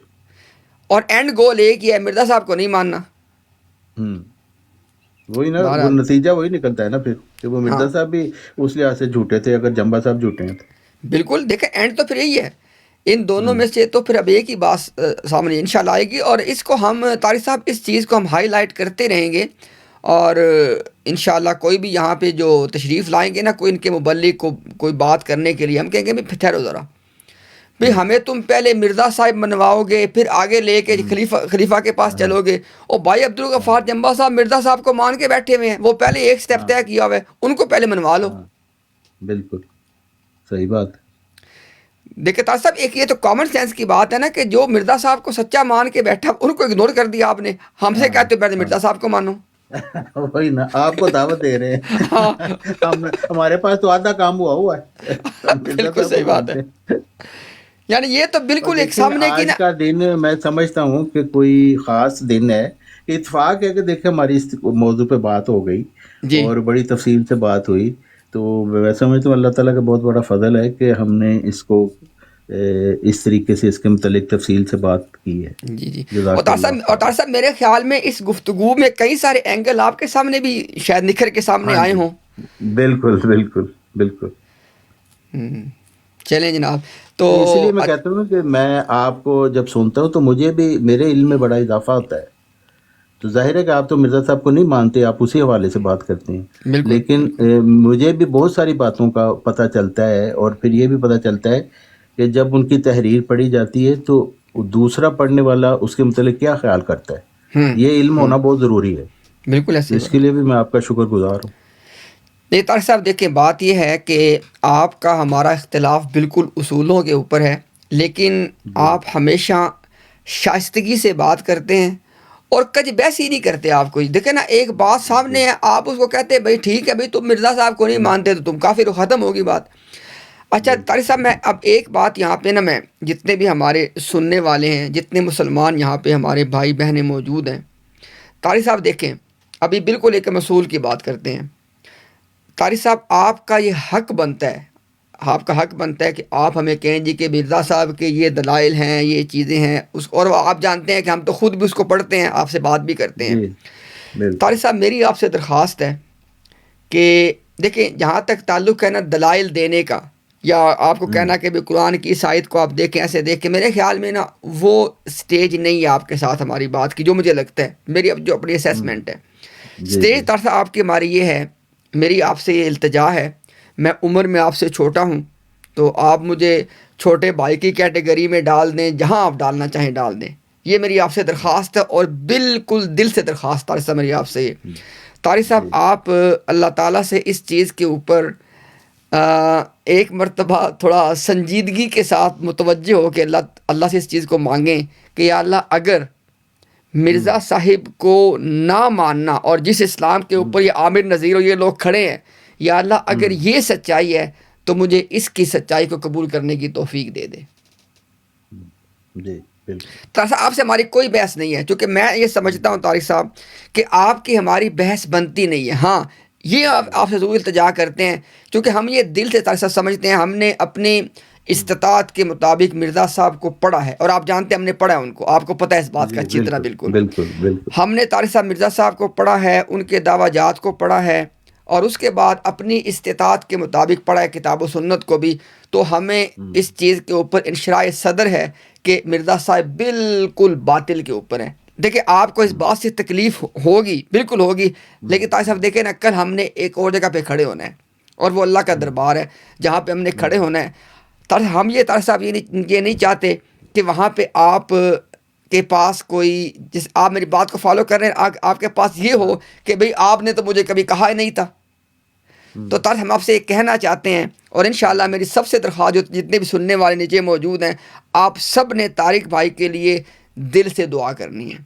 اور اینڈ گول ایک ہی ہے، مرزا صاحب کو نہیں ماننا۔ وہی نا، وہ بہرحال، نتیجہ وہی نکلتا ہے نا پھر کہ وہ ہاں مرزا صاحب بھی اس لحاظ سے جھوٹے تھے اگر جمبا صاحب جھوٹے ہیں تو۔ بالکل، دیکھیں اینڈ تو پھر یہی ہے، ان دونوں میں سے تو پھر اب ایک ہی بات سامنے انشاءاللہ آئے گی، اور اس کو ہم طارق صاحب اس چیز کو ہم ہائی لائٹ کرتے رہیں گے، اور انشاءاللہ کوئی بھی یہاں پہ جو تشریف لائیں گے نا، کوئی ان کے مبلغ کو کوئی بات کرنے کے لیے، ہم کہیں گے بھی ٹھہرو ذرا، بھی ہمیں تم پہلے مرزا صاحب منواؤ گے، پھر آگے لے کے خلیفہ کے پاس چلو گے، اور بھائی عبدالغفار جمبا صاحب مرزا صاحب کو مان کے بیٹھے ہوئے ہیں، وہ پہلے ایک سٹیپ طے کیا ہوا ہے، ان کو پہلے منوا لو۔ ہاں بالکل صحیح بات ہے۔ دیکھیں طارق صاحب، ایک یہ تو کامن سینس کی بات ہے نا کہ جو مرزا صاحب کو سچا مان کے بیٹھا ان کو اگنور کر دیا آپ نے، ہم سے کہتے ہو پہلے مرزا صاحب کو مانو۔ وہی نا، آپ کو دعوت دے رہے ہاں ہیں، ہمارے پاس تو آدھا کام ہوا ہے، ہم مرزا بالکل صاحب کو صحیح بات ہے، مانتے ہیں۔ یعنی یہ تو اور بالکل ایک دیکھیں سامنے کی آج نا۔ کا دن میں سمجھتا ہوں کہ کوئی خاص دن ہے، اتفاق ہے کہ دیکھیں ہماری اس موضوع پہ بات ہو گئی جی اور بڑی تفصیل سے بات ہوئی، تو میں سمجھتا ہوں اللہ تعالیٰ کا بہت بڑا فضل ہے کہ ہم نے اس کو اس طریقے سے اس کے متعلق تفصیل سے بات کی ہے۔ جی جی، اور جزاک اللہ خیر۔ طارق صاحب میرے خیال میں اس گفتگو میں کئی سارے اینگل آپ کے سامنے بھی شاید نکھر کے سامنے ہاں آئے جی ہوں۔ بالکل بالکل بالکل، چلیں جناب، تو اس لیے میں کہتا ہوں کہ میں آپ کو جب سنتا ہوں تو مجھے بھی میرے علم میں بڑا اضافہ ہوتا ہے۔ تو ظاہر ہے کہ آپ تو مرزا صاحب کو نہیں مانتے، آپ اسی حوالے سے بات کرتے ہیں، بالکل لیکن مجھے بھی بہت ساری باتوں کا پتہ چلتا ہے، اور پھر یہ بھی پتہ چلتا ہے کہ جب ان کی تحریر پڑھی جاتی ہے تو دوسرا پڑھنے والا اس کے متعلق کیا خیال کرتا ہے، یہ علم ہونا بہت ضروری ہے، بالکل ایسی اس کے بات۔ لیے بھی میں آپ کا شکر گزار ہوں۔ نہیں طارق صاحب دیکھیں، بات یہ ہے کہ آپ کا ہمارا اختلاف بالکل اصولوں کے اوپر ہے، لیکن جی آپ ہمیشہ شائستگی سے بات کرتے ہیں، اور کج بحثی نہیں کرتے آپ کو. دیکھیں نا ایک بات سامنے ہے, آپ اس کو کہتے ہیں بھائی ٹھیک ہے بھائی تم مرزا صاحب کو نہیں مانتے تو تم کافر ہو, ختم ہوگی بات. اچھا طارق صاحب میں اب ایک بات یہاں پہ نا, میں جتنے بھی ہمارے سننے والے ہیں, جتنے مسلمان یہاں پہ ہمارے بھائی بہنیں موجود ہیں, طارق صاحب دیکھیں ابھی بالکل ایک اصول کی بات کرتے ہیں. طارق صاحب آپ کا یہ حق بنتا ہے, آپ کا حق بنتا ہے کہ آپ ہمیں کہیں جی کہ مرزا صاحب کے یہ دلائل ہیں, یہ چیزیں ہیں اس, اور آپ جانتے ہیں کہ ہم تو خود بھی اس کو پڑھتے ہیں, آپ سے بات بھی کرتے ہیں. جی بالکل. طارق صاحب میری آپ سے درخواست ہے کہ دیکھیں جہاں تک تعلق ہے نا دلائل دینے کا, یا آپ کو کہنا کہ بھی قرآن کی اس آیت کو آپ دیکھیں ایسے دیکھیں, میرے خیال میں نا وہ سٹیج نہیں ہے آپ کے ساتھ ہماری بات کی, جو مجھے لگتا ہے میری اب جو اپنی اسیسمنٹ ہے. سٹیج طرح سے آپ کی ہماری یہ ہے, میری آپ سے یہ التجا ہے, میں عمر میں آپ سے چھوٹا ہوں تو آپ مجھے چھوٹے بھائی کی کیٹیگری میں ڈال دیں, جہاں آپ ڈالنا چاہیں ڈال دیں, یہ میری آپ سے درخواست ہے, اور بالکل دل سے درخواست طارق صاحب میری آپ سے. طارق صاحب آپ اللہ تعالیٰ سے اس چیز کے اوپر ایک مرتبہ تھوڑا سنجیدگی کے ساتھ متوجہ ہو کے اللہ سے اس چیز کو مانگیں کہ یا اللہ اگر مرزا صاحب کو نہ ماننا, اور جس اسلام کے اوپر یہ عامر نذیر اور یہ لوگ کھڑے ہیں, یا اللہ اگر یہ سچائی ہے تو مجھے اس کی سچائی کو قبول کرنے کی توفیق دے دے. جی بالکل. طارق صاحب آپ سے ہماری کوئی بحث نہیں ہے, چونکہ میں یہ سمجھتا ہوں طارق صاحب کہ آپ کی ہماری بحث بنتی نہیں ہے. ہاں یہ آپ سے ضرور التجا کرتے ہیں, چونکہ ہم یہ دل سے طارق صاحب سمجھتے ہیں, ہم نے اپنی استطاعت کے مطابق مرزا صاحب کو پڑھا ہے, اور آپ جانتے ہیں ہم نے پڑھا ہے ان کو, آپ کو پتہ ہے اس بات کا اچھی طرح. بالکل بالکل بالکل. ہم نے طارق صاحب مرزا صاحب کو پڑھا ہے, ان کے دعویٰ جات کو پڑھا ہے, اور اس کے بعد اپنی استطاعت کے مطابق پڑھا ہے کتاب و سنت کو بھی. تو ہمیں اس چیز کے اوپر انشراح صدر ہے کہ مرزا صاحب بالکل باطل کے اوپر ہیں. دیکھیں آپ کو اس بات سے تکلیف ہوگی, بالکل ہوگی, لیکن طارق صاحب دیکھیں نا کل ہم نے ایک اور جگہ پہ کھڑے ہونا ہے, اور وہ اللہ کا دربار ہے جہاں پہ ہم نے کھڑے ہونا ہے. ہم یہ طارق صاحب یہ نہیں چاہتے کہ وہاں پہ آپ کے پاس کوئی, جس آپ میری بات کو فالو کر رہے ہیں, آپ کے پاس یہ ہو کہ بھئی آپ نے تو مجھے کبھی کہا ہی نہیں تھا. تو طارق ہم آپ سے یہ کہنا چاہتے ہیں, اور انشاءاللہ میری سب سے درخواست جو جتنے بھی سننے والے نیچے موجود ہیں, آپ سب نے طارق بھائی کے لیے دل سے دعا کرنی ہے.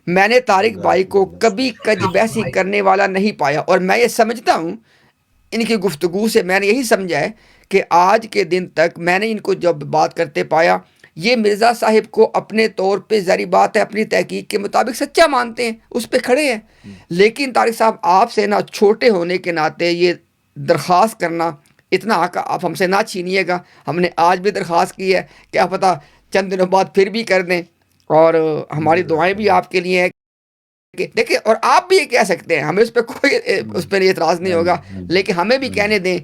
میں نے طارق بھائی کو کبھی کج بحثی کرنے والا نہیں پایا, اور میں یہ سمجھتا ہوں ان کی گفتگو سے میں نے یہی سمجھا ہے کہ آج کے دن تک میں نے ان کو جب بات کرتے پایا, یہ مرزا صاحب کو اپنے طور پہ ظاہری بات ہے اپنی تحقیق کے مطابق سچا مانتے ہیں, اس پہ کھڑے ہیں. لیکن طارق صاحب آپ سے نہ چھوٹے ہونے کے ناطے یہ درخواست کرنا, اتنا حق آپ ہم سے نہ چھینیے گا. ہم نے آج بھی درخواست کی ہے, کیا پتہ چند دنوں بعد پھر بھی کر دیں, اور ہماری دعائیں بھی آپ کے لیے ہیں. دیکھیں اور آپ بھی یہ کہہ سکتے ہیں, ہمیں اس پہ کوئی اس پہ اعتراض نہیں ہوگا, لیکن ہمیں بھی کہنے دیں.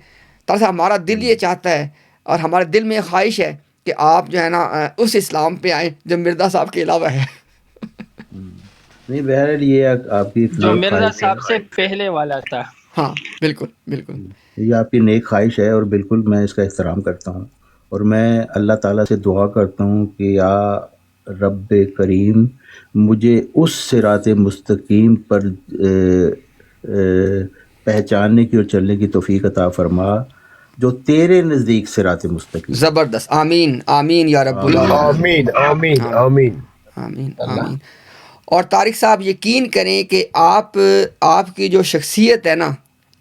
طارق صاحب ہمارا دل یہ چاہتا ہے, اور ہمارے دل میں خواہش ہے کہ آپ جو ہے نا اس اسلام پہ آئیں جو مرزا صاحب کے علاوہ ہے. نہیں بہرحال یہ آپ کی جو مرزا صاحب سے پہلے والا تھا. ہاں بالکل بالکل, یہ آپ کی نیک خواہش ہے, اور بالکل میں اس کا احترام کرتا ہوں, اور میں اللہ تعالیٰ سے دعا کرتا ہوں کہ یا رب کریم مجھے اس صراط مستقیم پر پہچاننے کی اور چلنے کی توفیق عطا فرما جو تیرے نزدیک صراط مستقیم. زبردست, آمین آمین یا رب العالمین, آمین آمین آمین آمین آمین. اور طارق صاحب یقین کریں کہ آپ کی جو شخصیت ہے نا,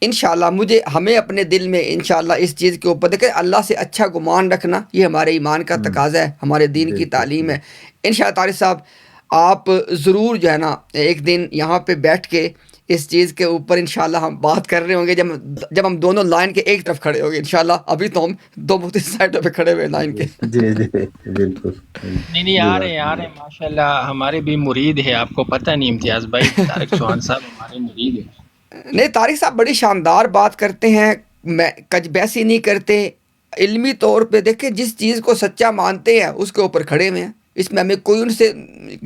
انشاءاللہ ہمیں اپنے دل میں انشاءاللہ اس چیز کے اوپر دیکھیں, اللہ سے اچھا گمان رکھنا یہ ہمارے ایمان کا تقاضا ہے, ہمارے دین کی تعلیم ہے. انشاءاللہ طارق صاحب آپ ضرور جو ہے نا ایک دن یہاں پہ بیٹھ کے اس چیز کے اوپر انشاءاللہ ہم بات کر رہے ہوں گے, جب ہم دونوں لائن کے ایک طرف کھڑے ہوں گے انشاءاللہ. ابھی تو ہم دو مختلف سائڈوں پہ کھڑے ہوئے لائن کے. جی جی بالکل. نہیں آ رہے ہیں ماشاءاللہ, ہمارے بھی مرید ہے, آپ کو پتہ نہیں امتیاز بھائی, طارق چوہان صاحب ہمارے مرید ہیں. نہیں طارق صاحب بڑی شاندار بات کرتے ہیں, میں کج بحثی نہیں کرتے, علمی طور پہ دیکھیں جس چیز کو سچا مانتے ہیں اس کے اوپر کھڑے ہوئے ہیں. اس میں ہمیں کوئی ان سے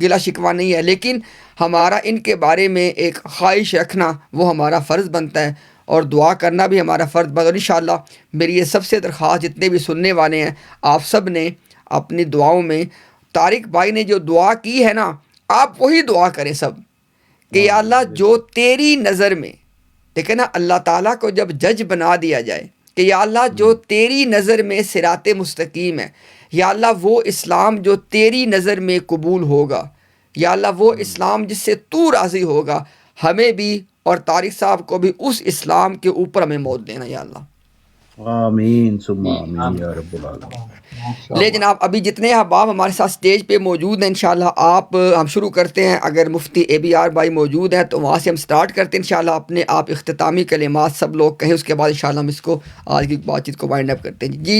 گلا شکوہ نہیں ہے, لیکن ہمارا ان کے بارے میں ایک خواہش رکھنا وہ ہمارا فرض بنتا ہے, اور دعا کرنا بھی ہمارا فرض بنتا ہے. اور انشاءاللہ میری یہ سب سے درخواست جتنے بھی سننے والے ہیں, آپ سب نے اپنی دعاؤں میں طارق بھائی نے جو دعا کی ہے نا, آپ وہی دعا کریں سب کہ یا اللہ جو تیری نظر میں, دیکھیں نا اللہ تعالیٰ کو جب جج بنا دیا جائے کہ یا اللہ جو تیری نظر میں صراط مستقیم ہے, یا اللہ وہ اسلام جو تیری نظر میں قبول ہوگا, یا اللہ وہ اسلام جس سے تو راضی ہوگا ہمیں بھی اور طارق صاحب کو بھی اس اسلام کے اوپر ہمیں موت دینا یا اللہ. آمین ثم آمین یا رب العالمین. لے جناب ابھی جتنے احباب ہمارے ساتھ سٹیج پہ موجود ہیں انشاءاللہ آپ ہم شروع کرتے ہیں. اگر مفتی اے بی آر بھائی موجود ہیں تو وہاں سے ہم سٹارٹ کرتے ہیں انشاءاللہ. اپنے آپ اختتامی کلمات سب لوگ کہیں اس کے بعد انشاءاللہ ہم اس کو آج کی بات چیت کو وائنڈ اپ کرتے ہیں. جی